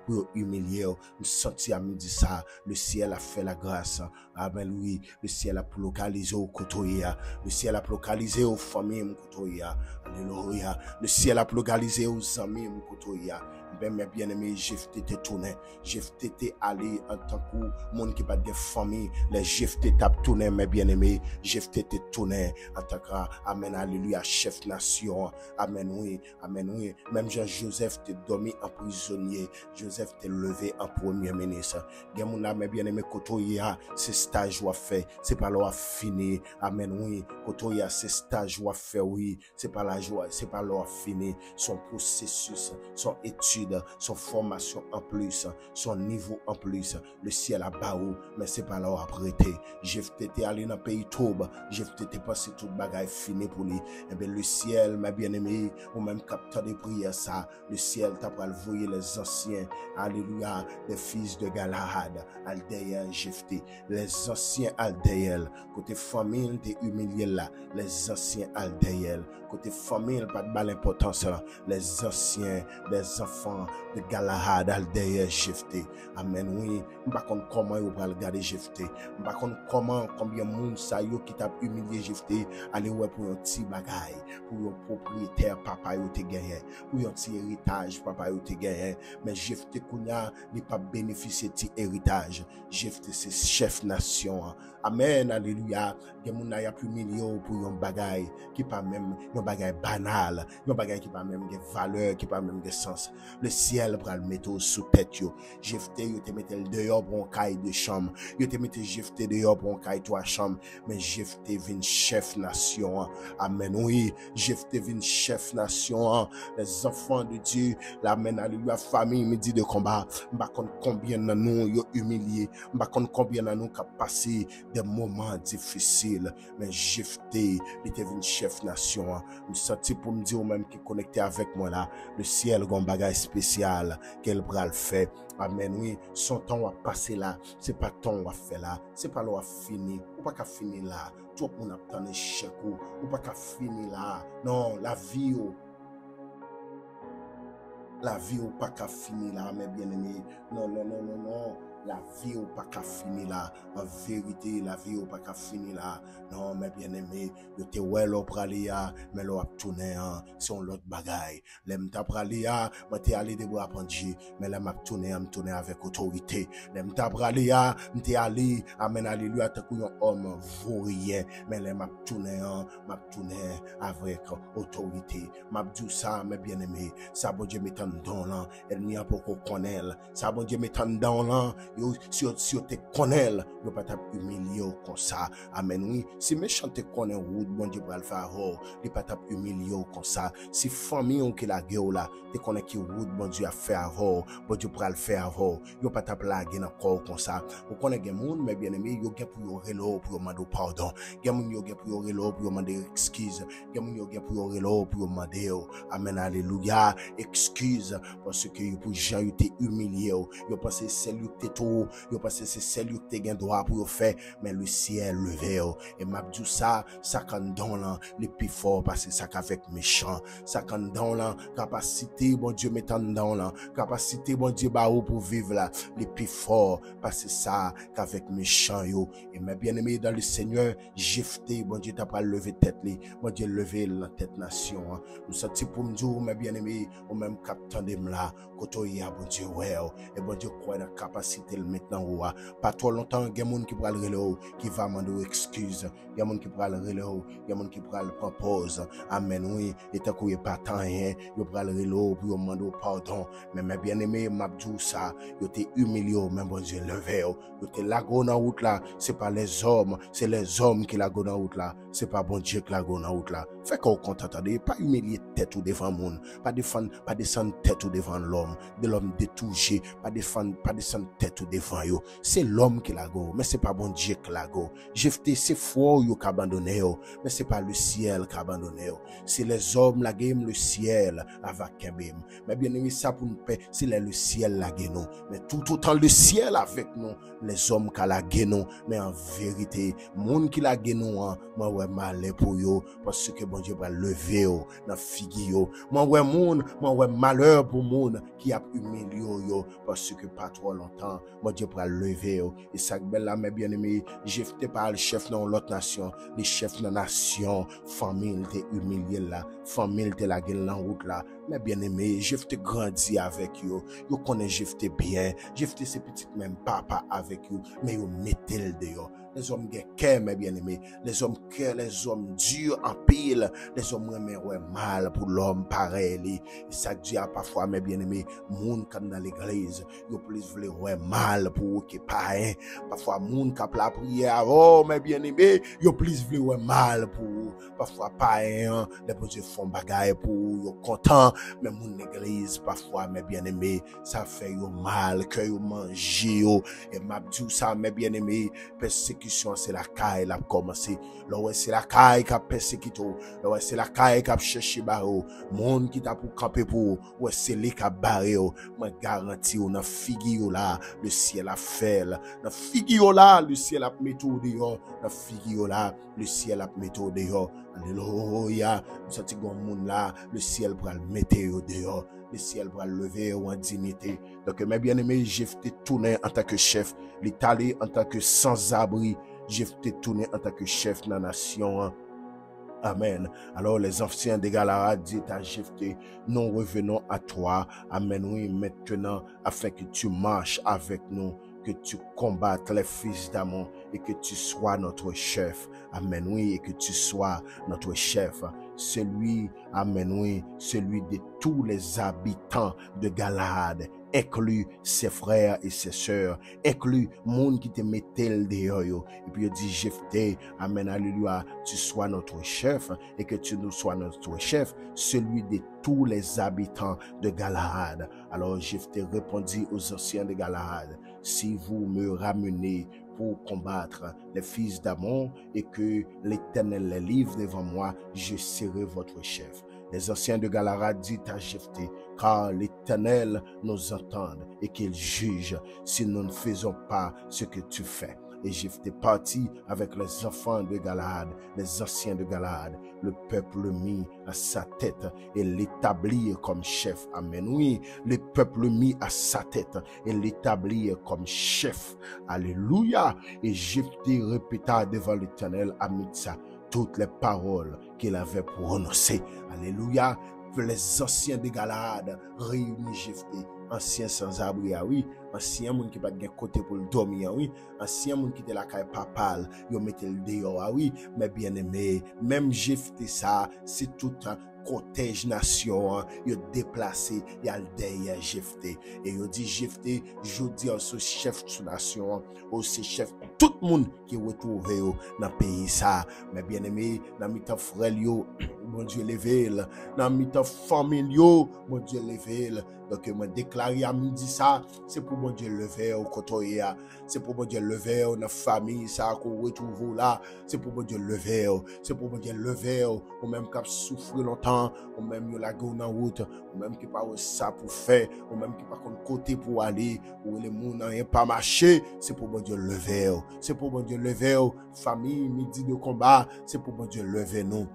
pour humilier. Nous senti à midi ça, le ciel a fait la grâce. Amen, oui, le ciel a localisé au côtoya, le ciel a localisé aux familles au côtoya. Alléluia. Le ciel a localisé aux amis au côtoya. Ben mes bien-aimés, j'ai été tourné, j'ai été allé en tant que monde qui pas de famille, les j'ai été tourné mes bien-aimés, j'ai été tourné en tant que amen alléluia chef nation, amen oui, même Jean-Joseph t'est dormi en prisonnier, Joseph t'est levé en premier ministre. Gen moun la mes bien-aimés kotoya, c'est stage ou fait, c'est pas là fini, amen oui, kotoya c'est stage ou fait oui, c'est pas la joie, c'est pas là fini, son processus, son étude, son formation en plus, son niveau en plus, le ciel a baou, mais c'est pas là où apprêter. J'ai été allé dans le pays Toub, j'ai été passé toute bagaille fini pour lui. Et bien le ciel, mes bien-aimés, ou même capteur de prière ça, le ciel t'a pas voyer les anciens, alléluia, les fils de Galahad, Aldéel, Jephté, les anciens Aldéel, côté famille, t'es humilié là, les anciens Aldéel, côté famille, pas de mal importance là, les anciens, les enfants de Galahad, Aldéel, Jephté. Amen, oui. Je ne sais pas comment vous allez regarder Jephté. Je ne sais pas combien de monde ça qui t'a humilié Jephté. Allez ouais pour un petit bagaille, pour un propriétaire, papa yo te gagné, pour un petit héritage, papa yo te gagné. Mais Jephté Kounia n'est pas bénéficié de petit héritage. Jephté c'est chef nation. Amen, alléluia. Il y a plus millions pour un bagaille qui pas même un bagaille banal, un bagaille qui pas même de valeur, qui pas même de sens. Le ciel va le mettre sous tête yo. Jephté yo te mette dehors pour un caille de chambre. Yo te mette Jephté dehors pour un caille trois chambres. Mais Jephté vient chef nation. Amen. Oui, Jephté vient chef nation. Les enfants de Dieu, l'amen alléluia famille me dit de combat. M'pa konn combien de nous yo humilié. M'pa konn combien de nous qui passé des moments difficiles. Mais Jephté, il était venu chef nation. Me senti pour me dire même qui connecté avec moi là. Le ciel gon bagay spécial qu'elle bral fait. Amen, oui, son temps va passer là, c'est pas ton va faire là, c'est pas là fini, ou pas qu'à finir là, tout le monde a tant échec ou pas qu'à finir là, non, la vie ou pas qu'à finir là, mes bien-aimés, non, la vie ou pas qu'à finir là, en vérité, la vie ou pas qu'à finir là, non, mes bien-aimés, yo te ouais l'op pralia, mais l'op tourner, c'est un l'autre bagaille, l'aime ta pralia, moi te allé de bois pandji, mais l'aime tourner avec autorité, l'aime ta pralia, m'te allé, amen alléluia, te kou yon homme vaurien, mais l'aime tourner avec autorité, m'abdou ça, mes bien-aimés, ça bon Dieu m'étant dans là, elle n'y a pas qu'on connaît, ça bon Dieu m'étant dans là, yo, si yo te connaît, yo pas t'a humilié comme ça, amen, oui, si méchant te connaît route, bon Dieu va le faire, il pas t'a humilié comme ça, si famille on qui la gueule là, te connaît qui route, bon Dieu a fait avant, bon Dieu va le faire avant, yo pas t'a blaguer encore comme ça, vous connaissez gen moun, mais bien aimé, yo gen pour yo relo, pour yo demander pardon, gen moun yo gen pour yo relo, pour yo demander excuse, gen moun yo gen pour yo relo, pour yo demander, amen, alléluia, excuse, parce que yo pour gens yo te humilié, yo pensé c'est lui te tout, yo pensé c'est celle qui te gen droit pour yo faire, mais le ciel levé, et m'a dit ça quand dans là, le plus fort, parce que ça qu'avec méchant, ça quand dans là, capacité, bon Dieu mettant dans là, capacité, bon Dieu ba ou pour vivre là, le plus fort, parce que ça qu'avec méchant yo, et mes bien-aimés dans le Seigneur, Jephté, bon Dieu t'a pas levé tête li, bon Dieu levé la tête nation, nous senti pour me dire, mes bien-aimés, ou même captain de là, koto ya bon Dieu ouais, et bon Dieu croit dans capacité le maintenant ou pas trop longtemps, il y a moun qui pral rele qui va demander excuse, il y a moun qui pral rele, il y a moun qui pral propose, amen oui, et tant qu'il pas tant rien, il pral rele pour demander pardon, mais mes bien-aimés m'abdou ça, yo te humilié même bon Dieu levé, yo te lago dans route là, c'est pas les hommes, c'est les hommes qui lago dans route là, c'est pas bon Dieu qui lago dans route là. Fait qu'on contente pas humilier tête ou devant monde, pas descendre tête ou devant l'homme, de l'homme détouché, pas descendre tête ou tout devant yo. C'est l'homme qui la go, mais c'est pas bon Dieu qui la go. Jephté, c'est foi yo qui abandonné yo, mais c'est pas le ciel qui abandonné yo. C'est les hommes la game le ciel avec Kembem. Mais bien aimé, ça pour nous paix, c'est le ciel la gué nous. Mais tout autant le ciel avec nous, les hommes qui la gué nous. Mais en vérité, monde qui la gué nous, moi ouais malheur pour yo, parce que bon Dieu va lever yo, dans figi yo. Moi ouais malheur pour monde qui a humilié yo, parce que pas trop longtemps, mon Dieu va lever yo. Et ça belle là, mes bien-aimés, Jephté pas le chef dans l'autre nation, les chefs dans la nation, famille t'es humilié là, famille t'es la gueule en route là. Mais bien-aimé, Jephté grandit avec yo, yo connaît Jephté bien, Jephté c'est petit même papa avec yo, mais yo mettez le dehors. Les hommes qui mes bien-aimés, les hommes durs en pile, les hommes ouais mal pour l'homme pareil. Et ça dit parfois mes bien-aimés, moun comme dans l'église, yo plus vle ouais mal pour qui pas hein. Parfois moun qui la prière, oh mes bien-aimés, yo plus vle ouais mal pour parfois pas hein. Les bon Dieu font bagaille pour yo content, mais moun l'église parfois mes bien-aimés, ça fait yo mal que yo manger yo et m'a dit ça mes bien-aimés, persécution c'est la caille a commencé. Là c'est la caille qui a persécuté. Là c'est la caille qui a cherché barreau. Monde qui t'a pour camper pour ouais c'est les qui a barré. Moi garantis on a figure là le ciel a fait. Dans figure là le ciel a mis tout dehors. Dans figure là le ciel a mis tout dehors. Alléluia. Nous senti gon monde là le ciel pour le mettre dehors. Le ciel va lever en dignité. Donc, mes bien-aimés, Jephté tourné en tant que chef. L'Italie en tant que sans-abri. Jephté tourné en tant que chef de la nation. Amen. Alors, les anciens de Galahad disent à Jephté, nous revenons à toi. Amen. Oui, maintenant, afin que tu marches avec nous, que tu combattes les fils d'Ammon et que tu sois notre chef. Amen. Oui, et que tu sois notre chef. Celui, amen, oui, celui de tous les habitants de Galahad, inclus ses frères et ses sœurs, inclus monde qui te mettait le dehors. Et puis il dit, Jephté, amen, alléluia, tu sois notre chef et que tu nous sois notre chef, celui de tous les habitants de Galahad. Alors Jephté répondit aux anciens de Galahad, si vous me ramenez pour combattre les fils d'Ammon et que l'Éternel les livre devant moi, je serai votre chef. Les anciens de Galahad disent à Jephté, car l'Éternel nous entende et qu'il juge si nous ne faisons pas ce que tu fais. Et Jephté partit avec les enfants de Galahad, les anciens de Galahad. Le peuple mit à sa tête et l'établit comme chef. Amen. Oui, le peuple mit à sa tête et l'établit comme chef. Alléluia. Et Jephté répéta devant l'Éternel à Mitsa toutes les paroles qu'il avait prononcées. Alléluia. Les anciens de Galahad réunis Jephté. Ancien sans-abri, oui. Ancien moun qui pas de côté pour le dormir, oui. Ancien moun qui était la caille papal, yo mette le dehors, oui. Mais bien aimé, même Jephté ça, c'est tout un cortège nation, yo déplacé, y a le derrière Jephté. Et yo dit Jephté, je dis à ce chef de nation, aussi chef tout le monde qui retrouvé dans le pays ça. Mais bien aimé, dans mi-temps frère yo, bon Dieu levé, dans mi-temps famille yo, bon Dieu levé. Donc, moi déclaré à midi ça, c'est pour bon Dieu lever au côté, c'est pour bon Dieu lever dans la famille ça qu'on retrouve là, c'est pour bon Dieu lever, c'est pour bon Dieu lever, ou même qui a souffert longtemps, ou même qui a la en route, ou même qui pas ça pour faire, ou même qui pas de côté pour aller, ou les gens n'ont pas marché, c'est pour bon Dieu lever, c'est pour bon Dieu lever, famille, midi de combat, c'est pour bon Dieu lever nous.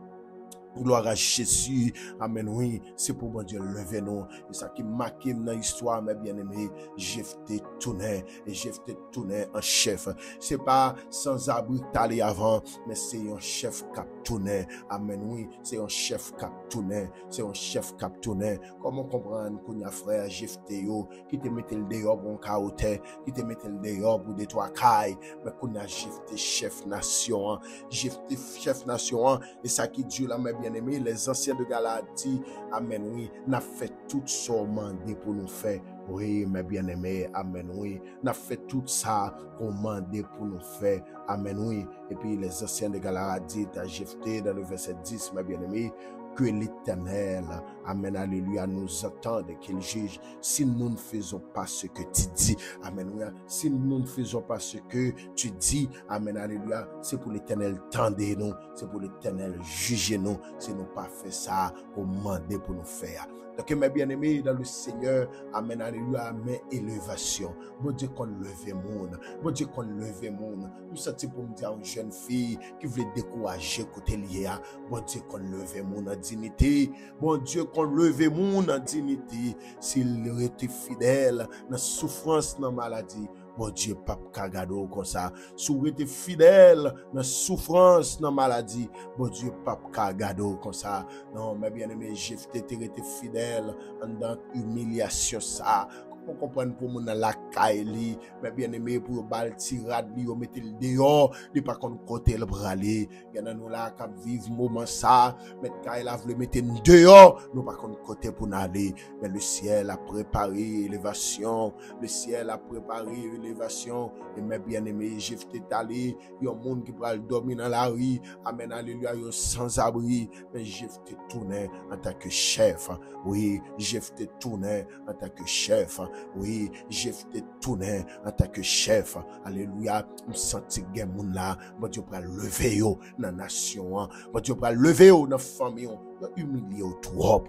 Gloire à Jésus, amen, oui, c'est pour bon Dieu lever nous, et ça qui marque dans l'histoire, mes bien-aimés, Jephté tourné, et Jephté tourné en chef, c'est pas sans abri t'aller avant, mais c'est un chef cap tourné, amen, oui, c'est un chef cap tourné, c'est un chef cap tourné, comment comprendre qu'on y a frère Jephté yo, qui te mette le dehors pour un caoté, qui te mette le dehors pour des trois cailles, mais qu'on a Jephté chef nation, Jephté chef nation, et ça qui Dieu là, mes bien-aimés, les anciens de Galahad dit, amen, oui, n'a fait tout ce mandé pour nous faire. Oui, mes bien-aimés, amen, oui, n'a fait tout ça qu'on mandé pour nous faire. Amen, oui. Et puis les anciens de Galahad dit à Jephté dans le verset 10, mes bien-aimés, que l'Éternel, amen, alléluia, nous entende et qu'il juge si nous ne faisons pas ce que tu dis, amen, alléluia, si nous ne faisons pas ce que tu dis, amen, alléluia, c'est pour l'Éternel tendre nous, c'est pour l'Éternel juger nous, si nous pas fait ça, commander pour nous faire. Donc, mes bien-aimés dans le Seigneur, amen, alléluia, amen, élévation. Bon Dieu qu'on leve monde, bon Dieu qu'on leve monde. Nous senti pour me dire à une jeune fille qui voulait décourager côté lié, bon Dieu qu'on leve monde en dignité, bon Dieu qu'on leve monde en dignité. S'il était fidèle dans souffrance, dans maladie, bon Dieu, pape Kagado comme ça. Si vous êtes fidèle dans souffrance, dans maladie, bon Dieu, pape Kagado comme ça. Non, mes bien-aimés, j'ai été fidèle dans humiliation ça. Pour comprendre pour mon la caille, mais bien aimé pour bal tirade li, on mette le dehors, li pas qu'on côté le bralé. Y'en nous là qui vivre moment ça, mais caille la veut mettre dehors, nous pas qu'on côté pour aller. Mais le ciel a préparé élévation, le ciel a préparé élévation. Et mes bien aimé, j'ai fait aller, y a un monde qui va dormir dans la rue, amen alléluia, yo sans abri, mais j'ai fait tourner en tant que chef. Oui, j'ai fait tourner en tant que chef. Oui, j'ai fait tourner en tant que chef. Alléluia. Je sens que moun là, bon Dieu pour lever yo dans la nation. Bon Dieu pour lever yo dans la famille. Humilier trop.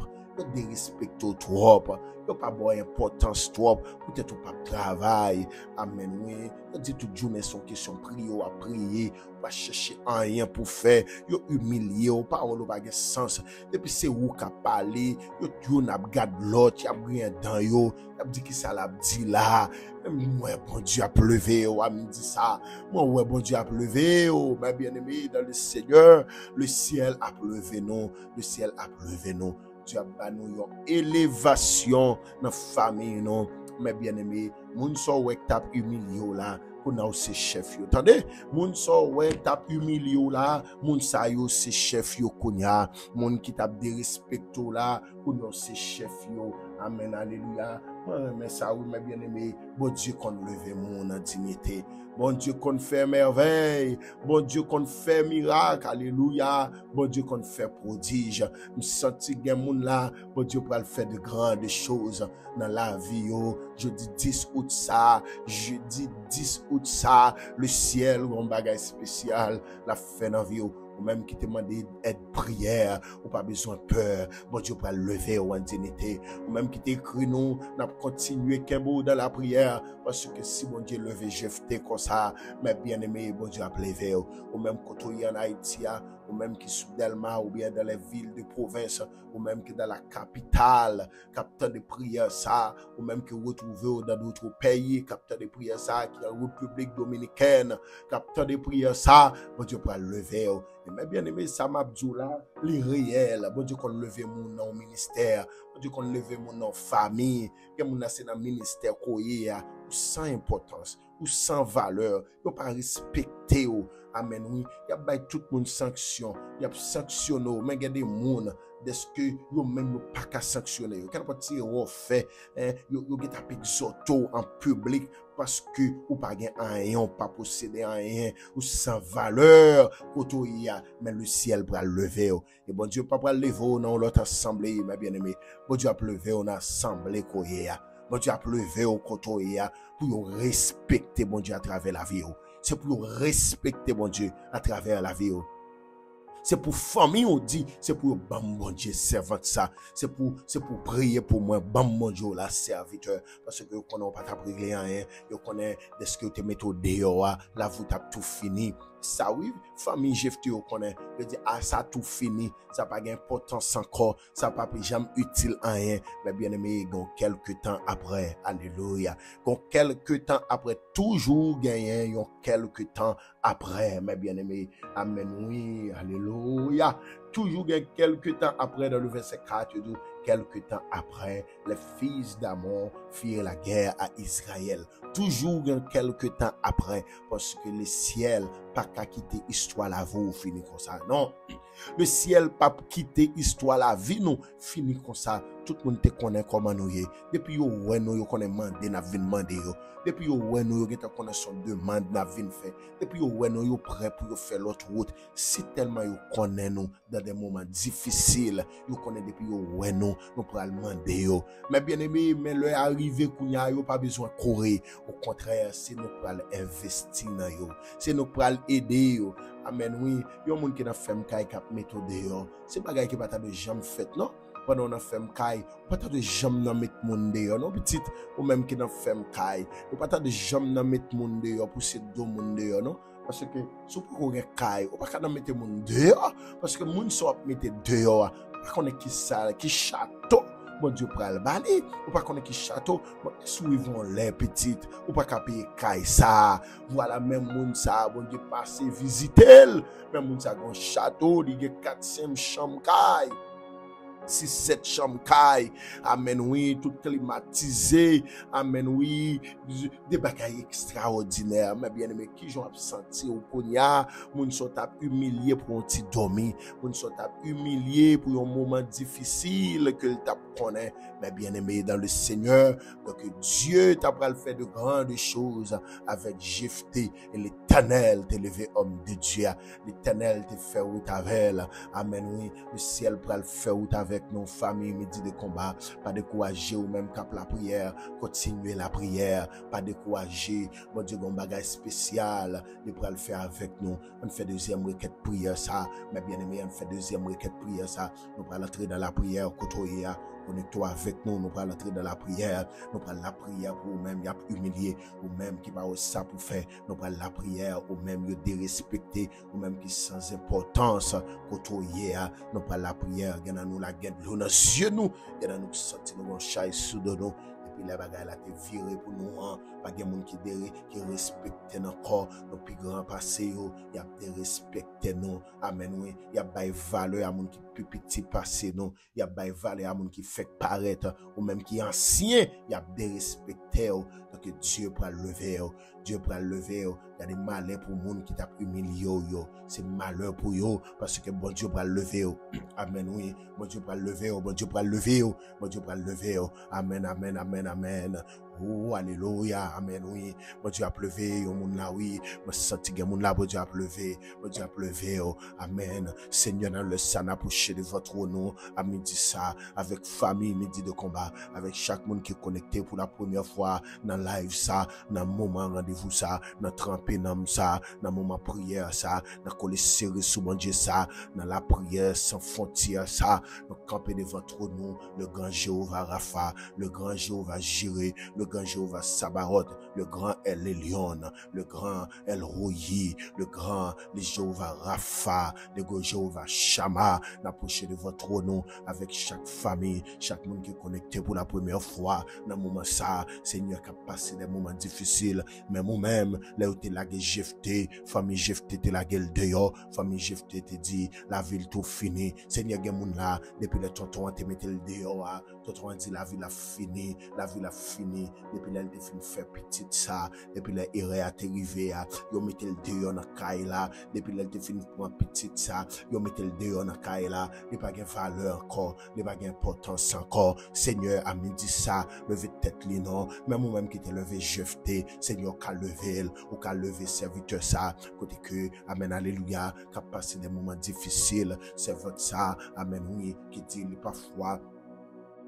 Dérespecter trop. Yo pas bon importance trop. Peut-être pas travail. Amen. Oui. On dit toute journée son question prier à prier. Pas chercher rien pour faire. Yo humilier. Ou parole pas de sens. Depuis c'est où qu'a parlé. Yo n'a garde l'autre. Y'a rien dans yo. Y'a dit qui ça l'a dit là. Moi bon Dieu a pleuvé. Ou a me dit ça. Moi ouais bon Dieu a pleuvé. Oh ma bien-aimé dans le Seigneur. Le ciel a pleuvé non. Le ciel a pleuvé non. Dieu a banou yon élévation dans la famille, non, mes bien-aimés. Moun so wè tap humilié là, qu'on a aussi chef yo. Attendez, moun so wè tap humilié là, moun sa yo c'est chef yo konya, moun qui tap dérespecto là, qu'on a aussi chef yo. Amen, alléluia. Mais ça, oui, mes bien-aimés, bon Dieu qu'on leve mon en dignité. Bon Dieu qu'on fait merveille. Bon Dieu qu'on fait miracle. Alléluia. Bon Dieu qu'on fait prodige. Je sens que moun là, bon Dieu pour faire de grandes choses dans la vie. Jeudi 10 août ça, jeudi 10 août ça, le ciel ou un bagage spécial la fait dans la vie. Ou même qui te demande aide prière, ou pas besoin de peur, bon Dieu pour lever ou en dignité, ou même qui t'écrit nous, n'a continuer qu'un dans la prière, parce que si bon Dieu levé jeté comme ça, mais bien aimé, bon Dieu a levé, ou même quand on y en Haïti, ou même qui sous Delma, ou bien dans les villes de province, ou même qui dans la capitale, capteur de prière ça, ou même qui retrouve dans d'autres pays, capteur de prière ça, qui est en République Dominicaine, capteur de prière ça, bon Dieu pour lever. Et mais bien aimé, ça m'a dit là, les réels, bon Dieu qu'on leve mon nom ministère, bon Dieu qu'on leve mon nom famille, que mon c'est dans ministère koye, ou sans importance, ou sans valeur, yo pas respecter ou. Amen oui, y a bay tout monde sanction, y a sanctionné, mais il y a des monde est-ce que yo même pas qu'à sanctionner yo quand pas tirer au fait yo get à exhorter en public parce que ou pas gain rien pas posséder rien ou sans valeur koto ya mais le ciel va lever et bon Dieu pas va lever dans l'autre assemblée mes bien-aimés bon Dieu a lever dans assemblée koya bon Dieu a lever au koto ya pour respecter bon Dieu à travers la vie c'est pour respecter bon Dieu à travers la vie. C'est pour famille on dit, c'est pour bon Dieu servante ça, c'est pour prier pour moi bon Dieu la serviteur parce que qu'on n'a pas ta prier rien, yo connaît de ce que te mettre au dehors là vous t'a tout fini. Ça oui, famille Jephté on connaît, je dis ah ça tout fini, ça pas d'importance encore, ça pas jamais utile à rien, mais bien aimé gon quelques temps après, alléluia. Gon quelques temps après toujours gagner, yon quelques temps après, mes bien aimé. Amen oui, alléluia. Toujours quelques temps après dans le verset 4, il dit quelque temps après, les fils d'Amon firent la guerre à Israël. Toujours quelque temps après, parce que le ciel pas qu'à quitter histoire la vie ou fini comme ça. Non, le ciel pas quitter histoire la vie nous fini comme ça. tout le monde te connaît comment nous y. Depuis yo ouais nous yo connaît mandé n'a vinn mandé yo. Depuis yo ouais nous yo geta connaît son demande n'a vinn fait. Depuis yo ouais nous yo prêt pour yo faire l'autre route. C'est tellement yo connaît nous dans des moments difficiles. Yo connaît depuis yo ouais nous pral demander yo. Mais bien aimé, mais le arrivé kounya yo pas besoin courir. Au contraire, c'est nous pral investir dans yo. C'est nous pral aider yo. Amen oui, yon moun qui n'a fait m'kay k'ap méthode yo. C'est bagay qui pas ta de jambe fait non. Pendant on a fait m'kay, pas ta de jambe nan met moun de yo non petite ou même qui n'a fait m'kay. Ou pas ta de jambe nan met moun de yo pour c'est do moun de yo non. Parce que si vous avez kay, ou pas ka nan mette moun dehors parce que moun so ap mette dehors. Pas connait qui ça, qui château. Bon Dieu pral bali, ou pas connait qui château, bon suivons les petites, ou pas payer kay ça. Voilà même moun ça, bon Dieu passer visiter, même moun ça gon château, il y a 4-5 chambres kay. 6-7 chambres caille, amen oui, tout climatisé, amen oui, des bagailles extraordinaires, mais bien aimé, qui j'en senti au konya, moun sont tap humilié pour un petit dormi, moun sont tap humilié pour un moment difficile que le tap connaît, mais bien aimé dans le Seigneur, donc Dieu t'a pral fait de grandes choses avec Jephthé, et l'Éternel t'a levé homme de Dieu, l'Éternel t'a fait route avec, amen oui, le ciel pral faire route avec nos familles, midi de combat, pas décourager ou même cap la prière, continuer la prière, pas décourager, mon Dieu, un bagage spécial, il pourra le faire avec nous, on fait deuxième requête prière ça, mais bien aimé, on fait deuxième requête prière ça, nous pourrons entrer dans la prière, côtoyer, connecte-toi avec nous, nous pourrons entrer dans la prière, nous pourrons la prière pour même, il y a humilié, ou même qui va ça pour faire, nous pourrons la prière, ou même il dérespecter, ou même qui sans importance, côtoyer, nous pourrons la prière, il y a nous la gueule, nous dans yeux nous, il y a nous sentir nous chaise sous de nous. Et puis les bagages là te viré pour nous, pas de monde qui respecte nos corps, nos plus grands passés, il y a des respecter nous, amen oui, il y a des valeurs à monde qui plus petit passé nous, il y a des valeurs à monde qui fait paraître, ou même qui ancien, il y a des respecter, donc Dieu pour lever, Dieu pour lever, il y a des malheurs pour monde qui t'a humilié, c'est malheur pour eux, parce que bon Dieu pour lever, amen oui, bon Dieu pour lever, bon Dieu pour lever, bon Dieu pour lever, amen, amen, amen, amen. Oh, alléluia, amen, oui. Bon Dieu a pleuvé, yon moun la, oui. Moi, senti gen moun la, bon Dieu a pleuvé. Bon Dieu a pleuvé, oh, amen. Seigneur, dans le sang, approché de votre nom, à midi ça, avec famille, midi de combat, avec chaque monde qui est connecté pour la première fois, dans live ça, dans moment rendez-vous ça, dans trempé dans ça, dans moment prière ça, dans coller serré sous mon Dieu ça, dans la prière sans frontière ça, dans camper de votre nom, le grand Jéhovah Rapha, le grand Jéhovah Jireh, le grand Jéhovah Sabaoth, le grand El Elyon, le grand El Roi, le grand Jéhovah Rapha, le grand Jéhovah Shama, n'approchez de votre nom avec chaque famille, chaque monde qui est connecté pour la première fois, dans le moment ça, Seigneur, qui a passé des moments difficiles, mais moi-même, là où t'es la Jephthé, famille Jephthé t'es la gueule dehors, famille Jephthé te dit, la ville tout fini, Seigneur, gen moun là, depuis le tonton te mette le dehors, tonton a dit la ville a fini, depuis là, il te fin faire petit ça, depuis là, il a arrivé, yo mette le dehors dans caille là, depuis là, il te fin prendre petit ça, yo mette le dehors dans caille là, il pas de valeur encore, il pas d'importance encore, Seigneur, a midi ça, lever tête li non, même ou même qui te levé Jephthé, Seigneur, qu'a levé, ou qu'a levé serviteur ça, côté que, amen, alléluia, qu'a passé des moments difficiles, c'est votre ça, amen, oui, qui dit, parfois,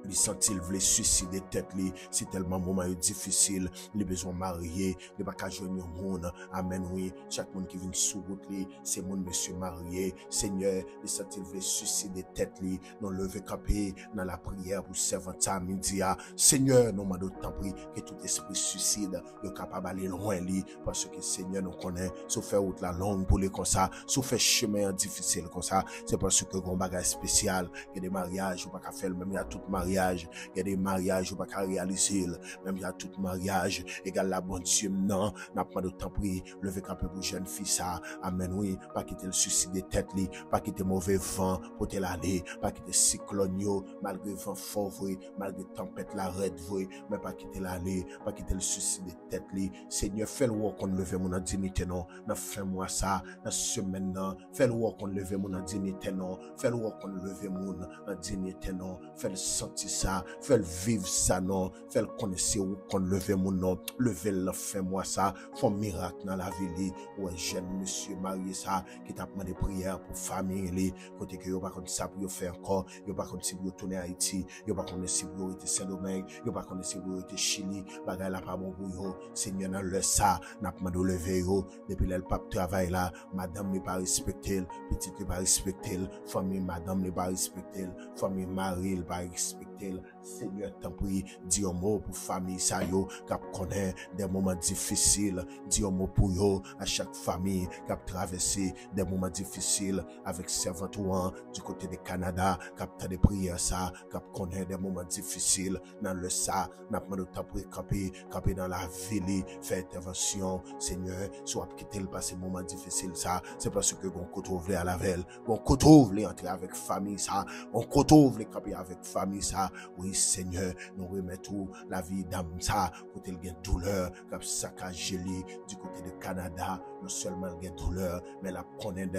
il sent il veut suicider tête li, c'est tellement moment difficile, il besoin marier, il pas qu'à joindre monde, amen oui, chaque monde qui vient sous route li, c'est mon monsieur marié, Seigneur, il sent il veut suicider tête li, non lever camper dans la prière pour servant à midi, Seigneur, non m'a d'autant pris que tout esprit suicide, il capable aller loin li, parce que Seigneur nous connaît, sauf faire route la longue pour les comme ça, sauf faire chemin difficile comme ça, c'est parce que gon bagage spécial, il y a des mariages ou pas qu'à faire même il y a tout mariage, il y a des mariages ou pas qu'à réaliser, même il y a tout mariage, égal la bonne Dieu, non, n'a pas de temps pris, lever camper pour jeune fille ça, amen oui, pas quitter le suicide de tête li, pas quitter mauvais vent pour te l'aller, pas quitter cyclone yo, malgré vent fort vrai, malgré tempête la raide vrai, mais pas quitter l'aller, pas quitter le suicide de tête li, Seigneur, fais le work qu'on lever mon dignité non, n'a fait moi ça, dans semaine non, fais le work qu'on lever mon dignité non, fais le work qu'on lever mon dignité non, fais le sentir sortir ça, fais vivre ça non, fais connaître ou qu'on lever mon nom, lever le fait moi ça, font miracle dans la vie ouais jeune monsieur marié ça qui t'a demandé prière pour famille li, côté que yo pas comme ça pour faire encore, yo pas comme si pour tourner Haïti, yo pas comme si pour était Saint-Domingue, yo pas comme si pour était Chili, bagay la pas bon pour yo, Seigneur dans le ça, n'a demandé lever yo, depuis le pape travail là, madame n'est pas respectée, petite n'est pas respectée, famille madame n'est pas respectée, famille mari n'est pas respectée. Seigneur t'en prie, dis un mot pour famille ça yo, qui connaît des moments difficiles, dis un mot pour yo à chaque famille qui a traversé des moments difficiles avec servant du côté du Canada, qui a des prières ça, qui connaît des moments difficiles dans le ça, n'a pas de temps pour camper dans la ville, faire intervention, Seigneur, soit quitter le passé moment difficile ça, c'est parce que on retrouve à la veille, on retrouve les entrer avec famille ça, on retrouve les camper avec famille ça, oui Seigneur, nous remettons la vie d'âme ça, côté le gain douleur, comme saccagé du côté du Canada, non seulement le gain douleur, mais la connaît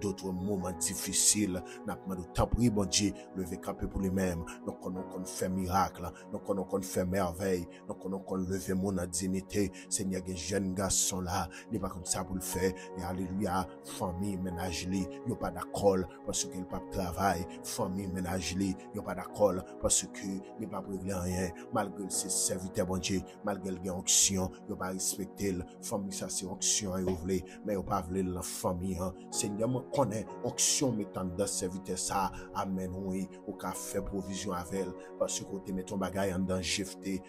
d'autres moments difficiles, n'a pas de temps pour bon Dieu, lever camper pour lui-même, donc on fait miracle, donc on fait merveille, donc on lever mon dignité, Seigneur, les jeunes garçons là, n'est pas comme ça pour le faire, et alléluia, famille, ménage li, yo pas d'accord, parce que le pape travaille, famille, ménage li, yo pas d'accord, parce que il pas régler rien, malgré ses serviteurs, bon Dieu, malgré les onction, il pas respecté la famille, ça c'est onction, mais il pas voulu la famille, Seigneur, me connaît, onction mettant dans serviteur ça, amen, oui, ou qu'a fait provision avec elle, parce que tu mets ton bagage en danger,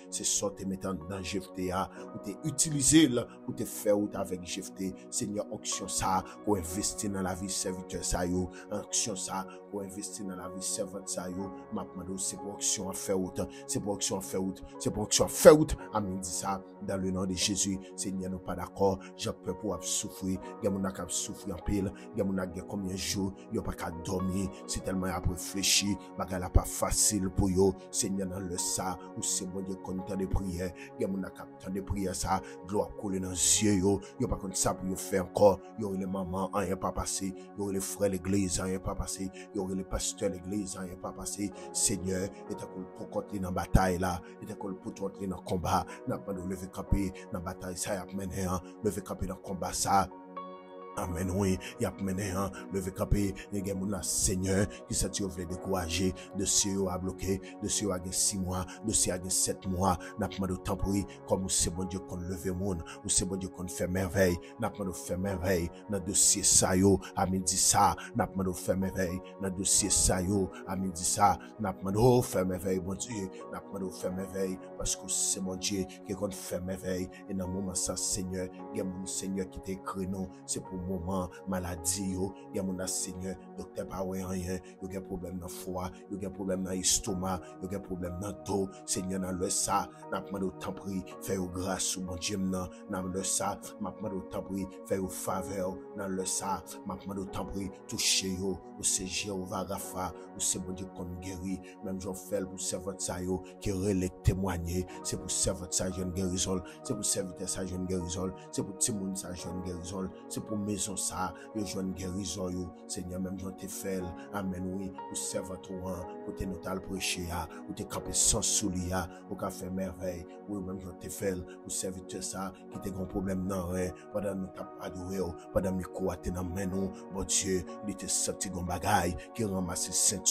c'est ça, tu mets en danger, ou tu utilisé pour te faire ou avec GFT, Seigneur, onction ça, pour investir dans la vie serviteur ça, onction ça, pour investir dans la vie servante ça, ma c'est pour onction à faire autant, c'est pour action faire out, c'est pour action faire out. Amen dit ça dans le nom de Jésus. Seigneur, nous pas d'accord. J'ai peur pour souffrir. Il y a mon qui souffrir en pile. Il y a mon qui combien de jours, il pas qu'à dormir. C'est tellement à réfléchir. Bagala pas facile pour yo. Seigneur dans le ça ou c'est bon Dieu content de prière. Il y a mon qui temps de prière ça, gloire couler dans les yeux yo. Yo pas comme ça pour yo faire encore. Yo les mamans rien pas passé. Yo les frères l'église rien pas passé. Yo les pasteurs l'église rien pas passé. Seigneur, et pour continuer dans la bataille là, et pour continuer dans le combat, n'a pas de lever camper dans la bataille ça, y a mené lever camper dans le combat ça. Amen, oui, il y a mené lever camper, il y a mon Seigneur qui s'est voulu décourager, de ceux à bloquer, de ceux à 6 mois, de ceux à 7 mois, n'a pas de temps pour comme c'est bon Dieu qu'on lever monde, ou c'est bon Dieu qu'on fait merveille, n'a pas de faire merveille, dans dossier ça yo, à midi ça, n'a pas de faire merveille, dans dossier ça yo, à midi ça, n'a pas de faire merveille, bon Dieu, n'a pas de faire merveille, parce que c'est mon Dieu qui qu'on fait merveille, et dans le moment ça, Seigneur, il y a mon Seigneur qui t'écrit non, c'est pour moment maladie yo, il y a mon Seigneur docteur pas rien, il y a problème dans foie, il y a problème dans estomac, il y a problème dans dos, Seigneur dans le ça, n'a pas de temps pris, fais grâce sur mon Dieu dans le ça, m'a pas de temps pris, fais faveur dans le ça, m'a pas de temps pris, toucher yo, ou c'est Jéhovah Rapha, ou c'est bon Dieu qu'on guérit, même j'en fais pour servir ça yo qui relève témoigner, c'est pour servir ça jeune guérison, c'est pour servir ça jeune guérison, c'est pour Timon ça jeune guérison, c'est pour maison ça, yo jeune guérison yo, Seigneur même j'en te fait, amen oui, pour servir toi, pour te notal prêcher ou te camper sans soulia, ou qu'a fait merveille, ou même j'en te fait, pour servir ça qui te grand problème non rien, pendant nous t'a adoré, pendant nous coater dans main nous, bon Dieu, il te sorti gon bagaille qui ramasse ceinture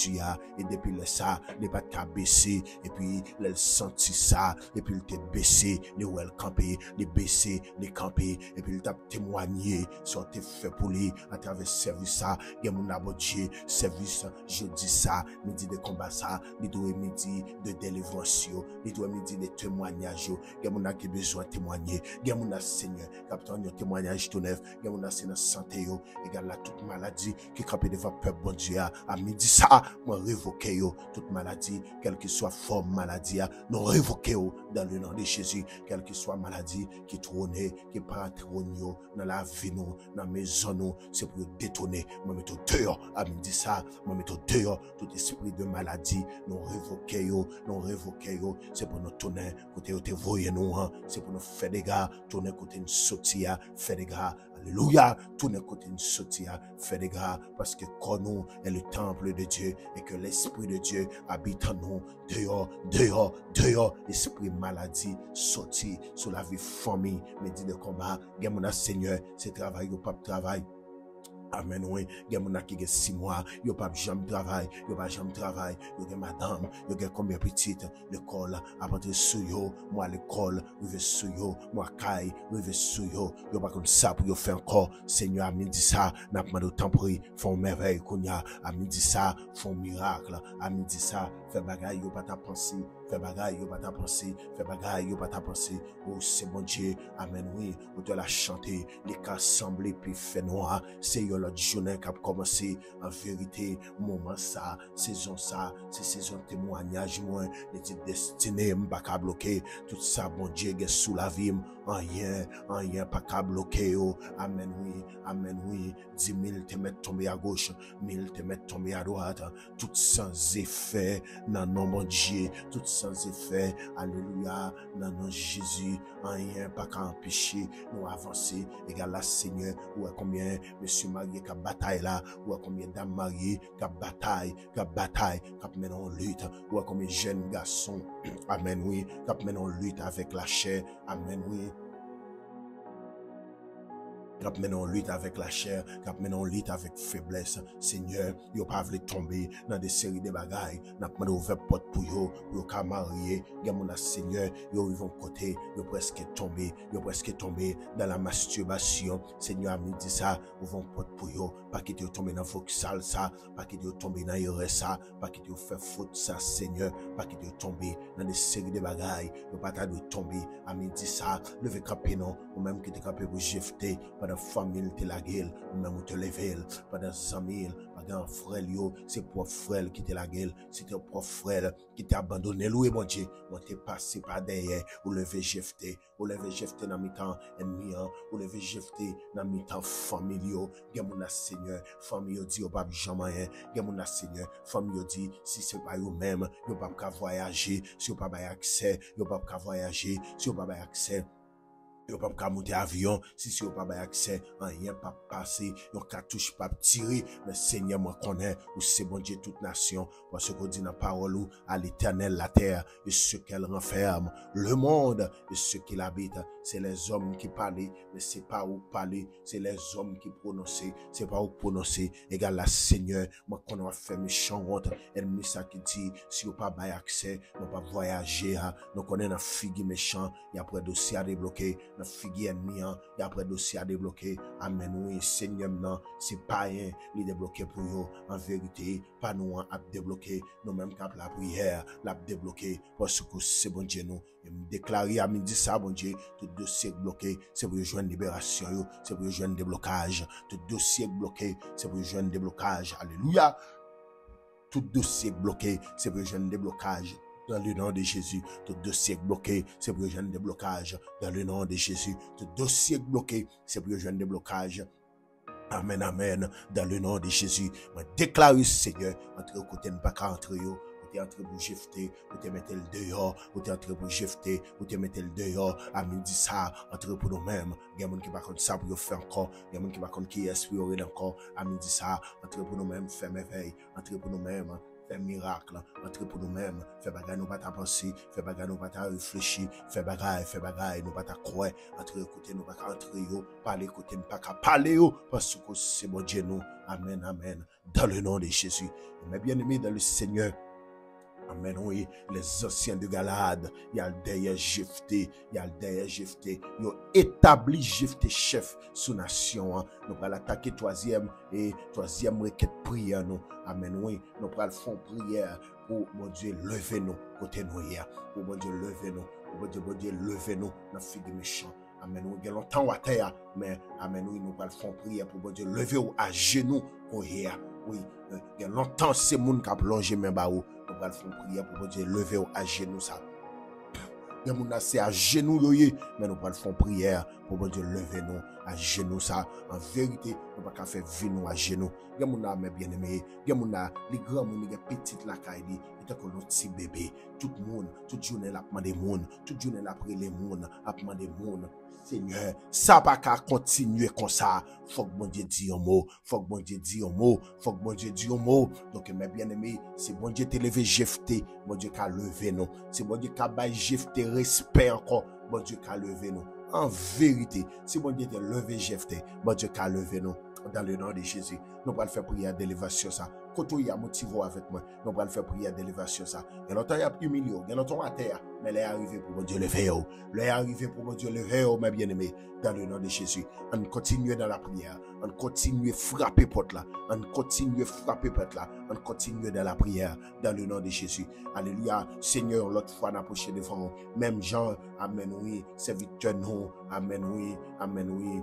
et depuis le ça, il pas ta baisser et puis il senti ça et puis il te baissé, il well camper, il baisser, il camper et puis il t'a témoigné sur tes fait pour lui à travers service ça, il mon bon Dieu, service jeudi ça, midi de combat ça, il doit midi de délivrance, il doit midi de témoignage, il mon qui besoin de témoigner, il mon Seigneur, capitaine de témoignage tout neuf, il mon Seigneur santé yo, égal la toute maladie qui capé devant peuple bon Dieu à midi ça, moi révoquer yo toute maladie, quelle que soit forme maladie, nous révoquer yo dans le nom de Jésus, quelle que soit maladie qui trône, qui pas trône yo dans la vie nous, dans la maison nous, c'est pour détonner, moi mettre dehors à midi ça, moi mettre dehors tout esprit de maladie, nous révoquer yo, c'est pour nous tourner côté te voyer nous, c'est pour nous faire des gars, tourner côté une sortie, faire des gars Alléluia. Tournez côté une sotia, fait des grâces, parce que nous est le temple de Dieu et que l'Esprit de Dieu habite en nous. Dehors, dehors, dehors, esprit maladie, sorti sur la vie famille, mais dit de combat, gen mon Seigneur, c'est travail ou pas travail. Amen, oui. Gen moun ki gen 6 mois, yo pas jamais travail, yo pas jamais travail, yo gen madame, yo gen combien petite, l'école, après sou yo, moi l'école, rive sou yo, moi kay, rive sou yo, yo pas comme ça pour yo faire encore. Seigneur, a midi ça, n'a pas de temps pour font merveille kounya, a midi ça, font miracle, a midi ça, fait bagay yo pas ta penser, fait bagay yo pas ta penser, fait bagay yo pas ta penser. Oh, c'est bon Dieu. Amen, oui. Ou te la chanter, les cas semblés puis fait noir, c'est yo l'autre journée qui a commencé. En vérité, moment ça, saison ça, c'est saison témoignage, moi, les destinées, m'pas qu'à bloquer. Tout ça, bon Dieu, est sous la vie, rien, pas qu'à bloquer, oh. Amen, oui. 10 000 te mettent tomber à gauche, 1000 te mettent tomber à droite, tout sans effet, non, mon Dieu, tout sans effet, alléluia, non, Jésus, rien, pas qu'à empêcher, nous avancer, égal à Seigneur, ou à combien, monsieur marié, qui a bataille là, ou à combien dames mariées, qui a bataille, qui mène en lutte, ou à combien jeunes garçons, amen, oui, qui mène en lutte avec la chair, amen, oui. Cap menon lutte avec la chair, cap menon lutte avec faiblesse. Seigneur, yo pas vle tomber dans des séries de bagailles. N'a pas ouvert porte pour yo ka marier. Gen mon Seigneur, yo vont côté, yo presque tombé dans la masturbation. Seigneur, a dit ça, ouvrons porte pour yo, pas que yo tomber dans voxal ça, pas que yo tomber dans erreur ça, pas que yo fait faute ça, Seigneur, pas que yo tomber dans des séries de bagailles. Yo pas ta de tomber, a dit ça, lever camper non, ou même qui te camper pour jeter. Pendant famille te la gueule, ou même te lever, pendant 100 000, pendant frère yo, c'est propre frère qui te la gueule, c'est ton propre frère qui t'a abandonné, loué mon Dieu, on t'est passé par derrière, ou lever jeter dans mi-temps ennemi, ou lever jeter dans mi-temps familiaux, gen mon Seigneur, famille yo dit, yo pas jamais rien, gen mon Seigneur, famille yo dit, si c'est pas yo même, yo pas qu'à voyager, si yo pas accès, yo pas qu'à voyager, si yo pas accès, yo pas qu'à monter avion, si yo pas accès, rien pas passer, yo cartouche pas tirer, mais Seigneur moi connaît, ou c'est bon Dieu toute nation, parce qu'on dit dans la parole ou à l'Éternel la terre et ce qu'elle renferme, le monde et ce qui l'habite, c'est les hommes qui parlent, mais c'est pas où parler, c'est les hommes qui prononcent, c'est pas où prononcer, égal la Seigneur, moi qu'on a fait méchant honte, ennemi ça qui dit, si yo pas accès, nous pas voyager, nous connaît un figue méchant, il y a après dossier à débloquer, dans figue ennemi, il y a après dossier à débloquer, amen, oui, Seigneur, non, c'est pas rien, il débloqué pour vous, en vérité, pas nous à débloquer, nous même qu'à la prière, la débloquer, parce que c'est bon Dieu, nous, et me déclarer à midi ça, bon Dieu, tout dossier bloqué, c'est pour joindre libération, c'est pour joindre déblocage, tout dossier bloqué, c'est pour joindre déblocage, alléluia, tout dossier bloqué, c'est pour joindre déblocage. Dans le nom de Jésus, tout dossier bloqué, c'est pour joindre déblocage. Dans le nom de Jésus, tout dossier bloqué, c'est pour joindre déblocage. Amen, amen. Dans le nom de Jésus, je déclare, Seigneur, entre côté pas qu'à entre yo. Ou t'es entré pour jeter, ou t'es mettre le dehors, ou t'es entré pour jeter, ou t'es mettre le dehors, à midi ça, entre pour nous-mêmes. Il y a des gens qui ne connaissent pas ça pour faire encore, il y a des gens qui ne connaissent pas qui espérer encore, à midi ça, entre pour nous-mêmes, faire merveille, entre pour nous-mêmes. Faire miracle, entrer pour nous-mêmes, faire bagaille, nous pas ta penser, faire bagaille, nous pas ta réfléchir, faire bagaille, nous pas ta croire, entrer côté, nous pas ta entrer, parler côté, nous pas ta parler, parce que c'est mon Dieu, nous. Amen, amen. Dans le nom de Jésus. Mes bien-aimés dans le Seigneur. Amen, oui, les anciens de Galade, il y a le derrière Jephthé, ils ont établi Jephthé chef sous nation, nous allons attaquer troisième requête prière, nous, amen, oui, nous allons faire prière pour, mon Dieu, lever nous, côté nous hier, pour, mon Dieu, lever nous, pour, mon Dieu, lever nous, dans figue méchant. Amen, oui, il y a longtemps à terre, mais, amen, oui, nous allons faire prière pour, mon Dieu, lever ou à genoux, pour hier, oui, il y a longtemps, c'est moun qui a plongé, mais bah, nous allons faire prière pour Dieu lever à genoux ça. Il y a mon assez à genoux mais nous allons faire prière pour Dieu lever nous à genoux ça. En vérité, nous pas faire vie nous à genoux. Il y a mon âme bien-aimé, il y a mon âme, les grands moun, les petites la caille, et tant que notre petit bébé, tout le monde, toute journée la demande monde, toute journée la prier les monde, a demandé monde. Seigneur, ça pas qu'à continuer comme ça. Faut que bon Dieu dise un mot, faut que bon Dieu dise un mot, faut que bon Dieu dise un mot. Donc mes bien-aimés, c'est bon Dieu te lever jeté, bon Dieu qu'a levé nous. C'est bon Dieu qu'a bail jeté respect encore, bon Dieu qu'a levé nous. En vérité, si bon Dieu te levé jeté, bon Dieu qu'a levé nous. Dans le nom de Jésus, nous allons faire prière d'élévation ça. Quand il y a motivé avec moi, nous allons faire prière d'élévation ça. Il y a longtemps il y a humilié, il y a longtemps à terre, mais il est arrivé pour mon Dieu lever. Il est arrivé pour mon Dieu lever, mes bien-aimés, dans le nom de Jésus. On continue dans la prière, on continue frapper porte là, on continue frapper porte là, on continue dans la prière, dans le nom de Jésus. Alléluia. Seigneur, l'autre fois, on a approché devant nous. Même Jean, amen oui, serviteur nous, amen oui, amen oui.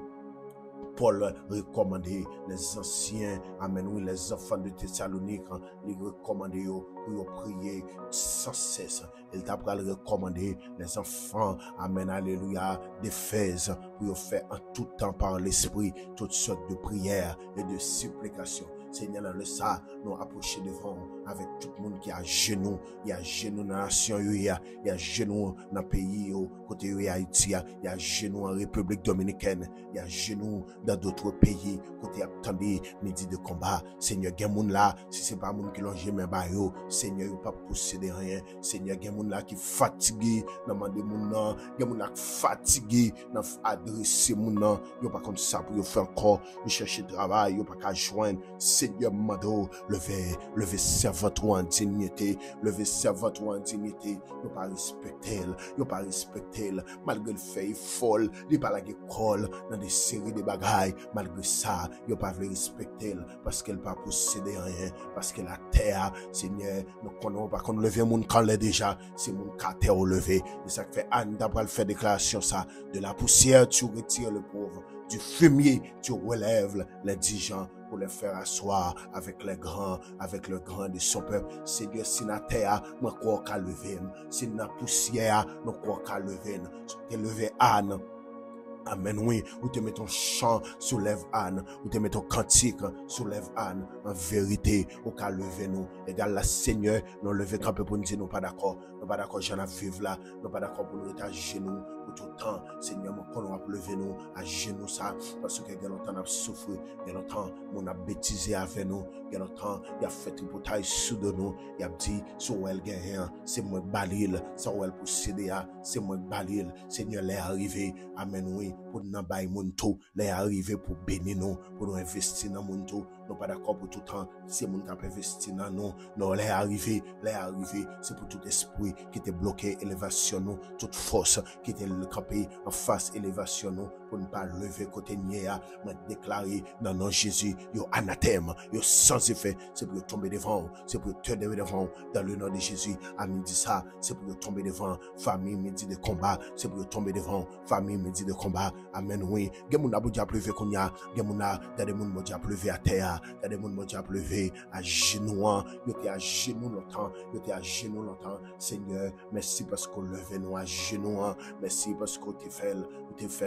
Paul recommandait les anciens, amen, oui, les enfants de Thessalonique, les recommander pour prier sans cesse. Il t'a recommandé les enfants, amen, alléluia, d'Éphèse, pour faire en tout temps par l'esprit toutes sortes de prières et de supplications. Seigneur, dans le ça, nous approcher devant avec tout le monde qui est à genoux. Il y a genoux dans la nation, il y a genoux dans le pays, côté Haïti, il y a genoux en République Dominicaine, il y a genoux dans d'autres pays, côté attendez midi de combat. Seigneur, il y a moun là, si c'est pas moun qui l'ont jamais baillé, Seigneur, il pas posséder rien. Seigneur, il y a moun là qui fatigué, dans mandé moun nan, il y a moun là fatigué, dans adresser moun nan, il pas comme ça pour faire encore, il chercher travail, il pas qu'à joindre. Seigneur, mando, levez servant en dignité, levez servant en dignité, il pas respecter, il pas respecter, malgré le fait folle, il pas la école, dans des séries de bagailles, malgré ça, il pas respecter, parce qu'elle pas posséder rien, parce que la terre, Seigneur, nous connaissons pas qu'on lever mon quand l'est déjà, c'est mon terre au lever, et ça fait Anne d'après faire déclaration ça, de la poussière tu retires le pauvre, du fumier tu relèves les indigents, pour les faire asseoir avec les grands, avec le grand de son peuple. Seigneur, si la terre, nous crois qu'à lever, si la poussière, nous crois qu'à lever, tu lever Anne. Amen, oui, ou te met ton chant, soulève Anne, ou te met ton cantique, soulève Anne, en vérité, ou qu'à lever nous, égal la Seigneur, nous lever camper pour nous dire, nous pas d'accord, j'en ai vivre là, nous pas d'accord pour nous être à genoux, pour tout le temps, Seigneur, nous va lever nous, à genoux ça, parce que, il y a longtemps, on a souffert, il y a longtemps, on a bêtisé avec nous, il y a longtemps, il a fait une bouteille sous de nous, il a dit, sur elle gagne, c'est moi balil, sans elle posséder, c'est moi balil, Seigneur, l'est arrivé, amen, oui, pour nous bailler mon tout, l'est arrivé pour bénir nous, pour nous investir dans mon tout, nous pas d'accord pour tout le temps, c'est mon qui a investi dans nous, non, l'est arrivé, c'est pour tout esprit qui était bloqué, élévation nous, toute force qui était campé en face, élévation nous, pour ne pas lever côté niéa, mais déclarer dans nom Jésus, yo anathème, yo sans effet, c'est pour tomber devant, c'est pour tomber devant, dans le nom de Jésus, à midi ça, c'est pour tomber devant, famille midi de combat, c'est pour tomber devant, famille midi de combat, amen, oui, Gemouna Boudia pleuvé Kounia, Gemouna, y'a des moun Boudia pleuvé à terre, y'a des moun Boudia pleuvé à genoux, yo t'es à genoux longtemps, Seigneur, merci parce qu'on levait nous à genoux, merci parce qu'on t'es fait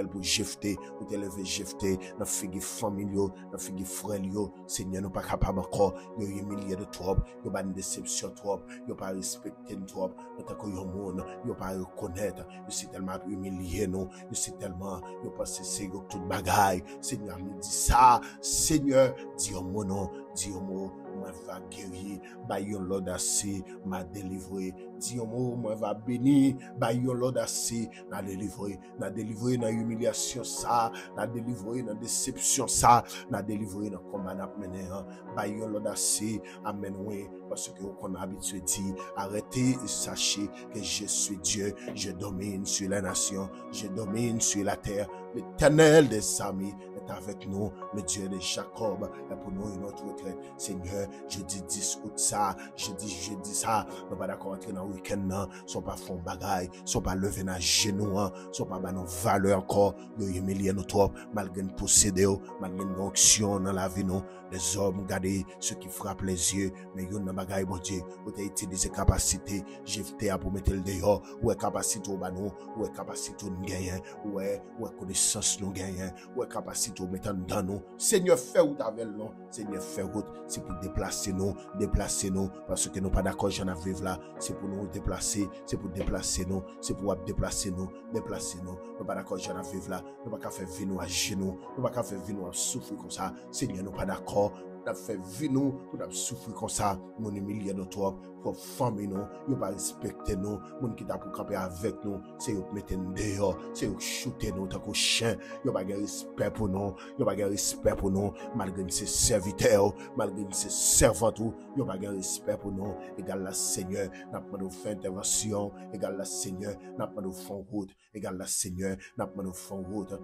pour jeter, ou t'es levé jeter, dans figi familiaux, dans figi frères, Seigneur, nous pas capable encore, yo humilié de trop, yo pas une déception trop, yo pas respecté trop, nous t'as qu'on monde, yo pas reconnaître, yo c'est tellement humilié nous, yo c'est tellement, yo pas c'est toute bagaille, Seigneur, me dit ça, Seigneur, dis au mon nom, dis au mot, moi va guérir, baillon l'audace, m'a délivré, dis au mot, moi va bénir, baillon l'audace, m'a délivré dans humiliation ça, m'a délivré dans déception ça, m'a délivré dans combat n'a mené, baillon l'audace, amen oui, parce que on a habitué dit, arrêtez et sachez que je suis Dieu, je domine sur la nation, je domine sur la terre, l'Éternel des armées, est avec nous. Le Dieu de Jacob est pour nous une autre retraite. Seigneur, jeudi 10 août ça, jeudi ça, nous pas d'accord entrer dans le week-end, sont pas fond bagaille, sont pas lever dans genoux, sont pas nos valeurs encore, nous humilier nous trop, malgré nous posséder, malgré nos actions dans la vie, nous, les hommes, regardez ceux qui frappent les yeux, mais yon nan bagaille, bon Dieu, ou t'as utilisé capacité, j'ai fait pour mettre le dehors, ou est capacité au banou, ou est capacité nous gagner, ou est connaissance nous gagner, ou est capacité au mettre dans nous. Seigneur, fais route avec nous, Seigneur, fais route, c'est pour déplacer nous, parce que nous pas d'accord, j'en ai vivre là, c'est pour nous déplacer, c'est pour déplacer nous, c'est pour déplacer nous, nous pas d'accord, j'en ai vivre là, nous pas qu'à faire vivre nous à genoux, nous pas qu'à faire vivre nous à souffrir comme ça, Seigneur, nous pas d'accord, nous fait vivre nous, nous souffrir comme ça, nous humilier nous trop, pour famille nous, nous pas respecter nous, nous qui t'a pour camper avec nous, c'est eux mettre nous dehors, c'est eux shooter nous tant que chien, nous pas respect pour nous, malgré ces serviteurs, malgré ces servantes, nous pas respect pour nous, égal la Seigneur, n'a pas nous faire intervention, égal la Seigneur, n'a pas nous fond route, égal la Seigneur, n'a pas nous fond route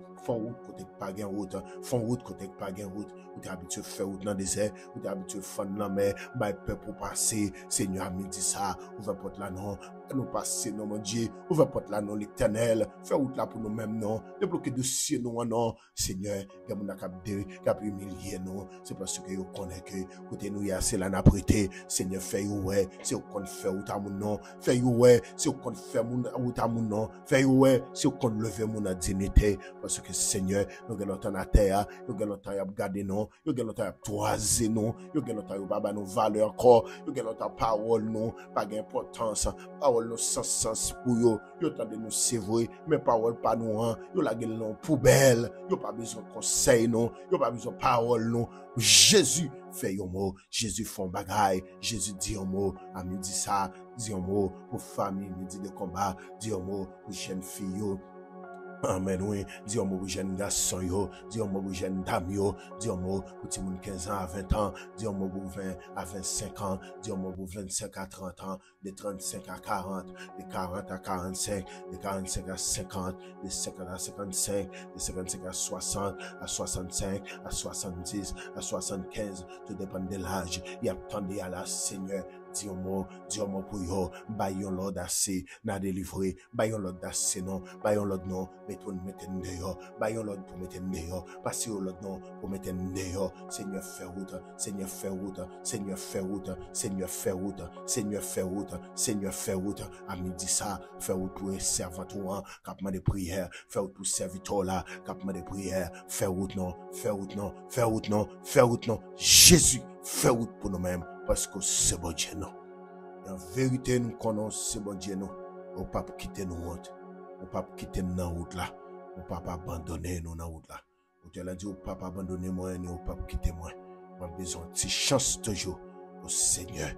côté pas gain route, fond route côté pas gain route, ou t'es habitué faire route dans désert, ou t'es habitué faire dans la mer, bah peuple pour passer, Seigneur a dit ça, ouvre porte là non, nous passer non mon Dieu, ouvre porte là non l'Éternel, fais route là pour nous mêmes non, débloquer dossier nous non, Seigneur, que mon cap humilier nous, c'est parce que vous connaissez que côté nous y a c'est là n'a prêté, Seigneur fait ouais, c'est qu'on fait route à mon nom, fait ouais, c'est qu'on fait route à mon nom, fait ouais, c'est qu'on lever mon dignité, parce que Seigneur, nous avons longtemps à terre, nous avons longtemps à garder nous, nous avons longtemps à toiser nous, nous avons longtemps à nos valeurs encore, nous avons longtemps parole nous, pas d'importance, parole nous sans sens pour eux, nous avons de nous sévrer, mais parole pas nous, nous la gueule nous poubelle, nous pas besoin de conseil nous, nous pas besoin de parole nous, Jésus fait un mot, Jésus fait un bagaille, Jésus dit un mot, ami dit ça, dit un mot pour famille, dit de combat, dit un mot pour jeune fille. Amen, oui. Dis un mot pour jeune garçon, yo. Dis un mot pour jeune dame, yo. Dis un mot pour tout le monde 15 ans à 20 ans. Dis un mot pour 20 à 25 ans. Dis un mot pour 25 à 30 ans. De 35 à 40. De 40 à 45. De 45 à 50. De 50 à 55. De 55 à 60. À 65. À 70. À 75. Tout dépend de l'âge. Il y a tant de à la Seigneur. Dis un mot pour yo. Bayon l'ordre assez. N'a délivré. Bayon l'ordre assez non. Bayon l'ordre non. Mettons dehors. Bayon l'ordre pour mettre dehors. Passez au l'ordre non. Pour mettre dehors. Seigneur fait route. Seigneur fait route. Seigneur fait route. Seigneur fait route. Seigneur fait route. Seigneur fait route. À midi ça. Fait route pour serviteur. Capement de prière. Fait route pour serviteur là. Capement de prière. Fait route non. Fait route non. Fait route non. Fait route non. Jésus fait route pour nous-mêmes. Parce que c'est bon Dieu non. En vérité, nous connaissons c'est bon Dieu non. On ne peut pas quitter nos routes. On ne peut pas quitter nos routes là. On ne peut pas abandonner nous dans la route là. On te dit, on ne peut pas abandonner moi, ni on ne peut pas quitter moi. On a besoin de chance toujours au Seigneur.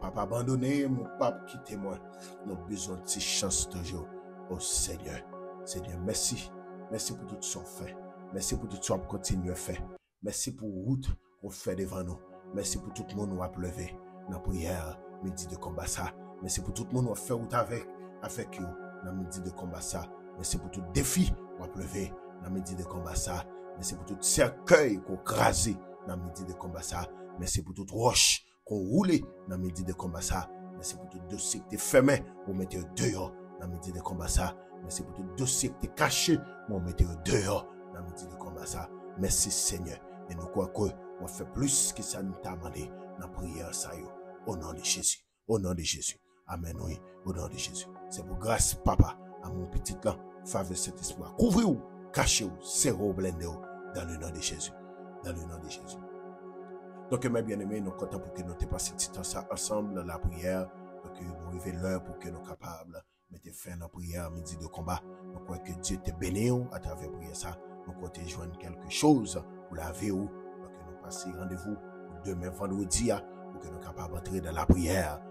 On ne peut pas abandonner, on ne peut pas quitter moi. On a besoin de chance toujours au Seigneur. Seigneur, merci. Merci pour tout ce qu'on fait. Merci pour tout ce qu'on continue à faire. Merci pour la route qu'on fait devant nous. Merci pour tout le monde qui a levé dans la prière, midi de combat ça. Merci pour tout le monde qui a fait route avec vous dans midi de combat ça. Merci pour tout défi qu'on a levé dans midi de combat ça. Merci pour tout cercueil qu'on a crasé dans midi de combat ça. Merci pour toute roche qu'on roule dans midi de combat ça. Merci pour tout dossier qui est fermé, vous mettez dehors dans midi de combat ça. Merci pour tout dossier qui est caché, vous mettez dehors dans midi de combat ça. Merci Seigneur. Et nous croyons que on fait plus que ça nous t'a demandé dans la prière ça yo. Au nom de Jésus. Au nom de Jésus. Amen, oui. Au nom de Jésus. C'est pour grâce, papa, à mon petit là, faveur cet espoir. Couvrez-vous, cachez-vous, serrez-vous, blendez-vous, dans le nom de Jésus. Dans le nom de Jésus. Donc, mes bien-aimés, nous comptons pour que nous te passions ce temps ça ensemble dans la prière. Donc, nous arrivons l'heure pour que nous soyons capables de mettre fin à la prière, midi de combat. Nous croyons que Dieu te bénisse à travers la prière ça. Nous comptons joindre quelque chose pour la vie. Donc, nous passons rendez-vous demain vendredi pour que nous soyons capables d'entrer dans la prière.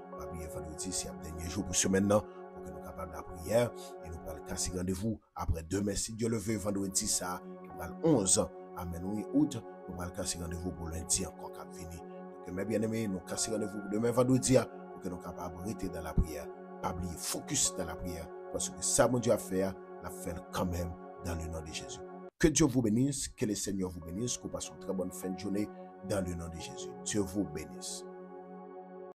Vendredi, c'est le dernier jour pour ce maintenant, pour que nous soyons capables de la prière. Et nous allons casser rendez-vous après demain, si Dieu le veut, vendredi, ça, qui va le 11, amen, oui, août, nous allons casser rendez-vous pour lundi encore qu'à venir. Donc, mes bien-aimés, nous cassons rendez-vous pour demain, vendredi, pour que nous soyons capables de rester dans la prière. Pas oublier, focus dans la prière, parce que ça, mon Dieu, a fait, l'a fait quand même dans le nom de Jésus. Que Dieu vous bénisse, que le Seigneur vous bénisse, qu'on passe une très bonne fin de journée dans le nom de Jésus. Dieu vous bénisse.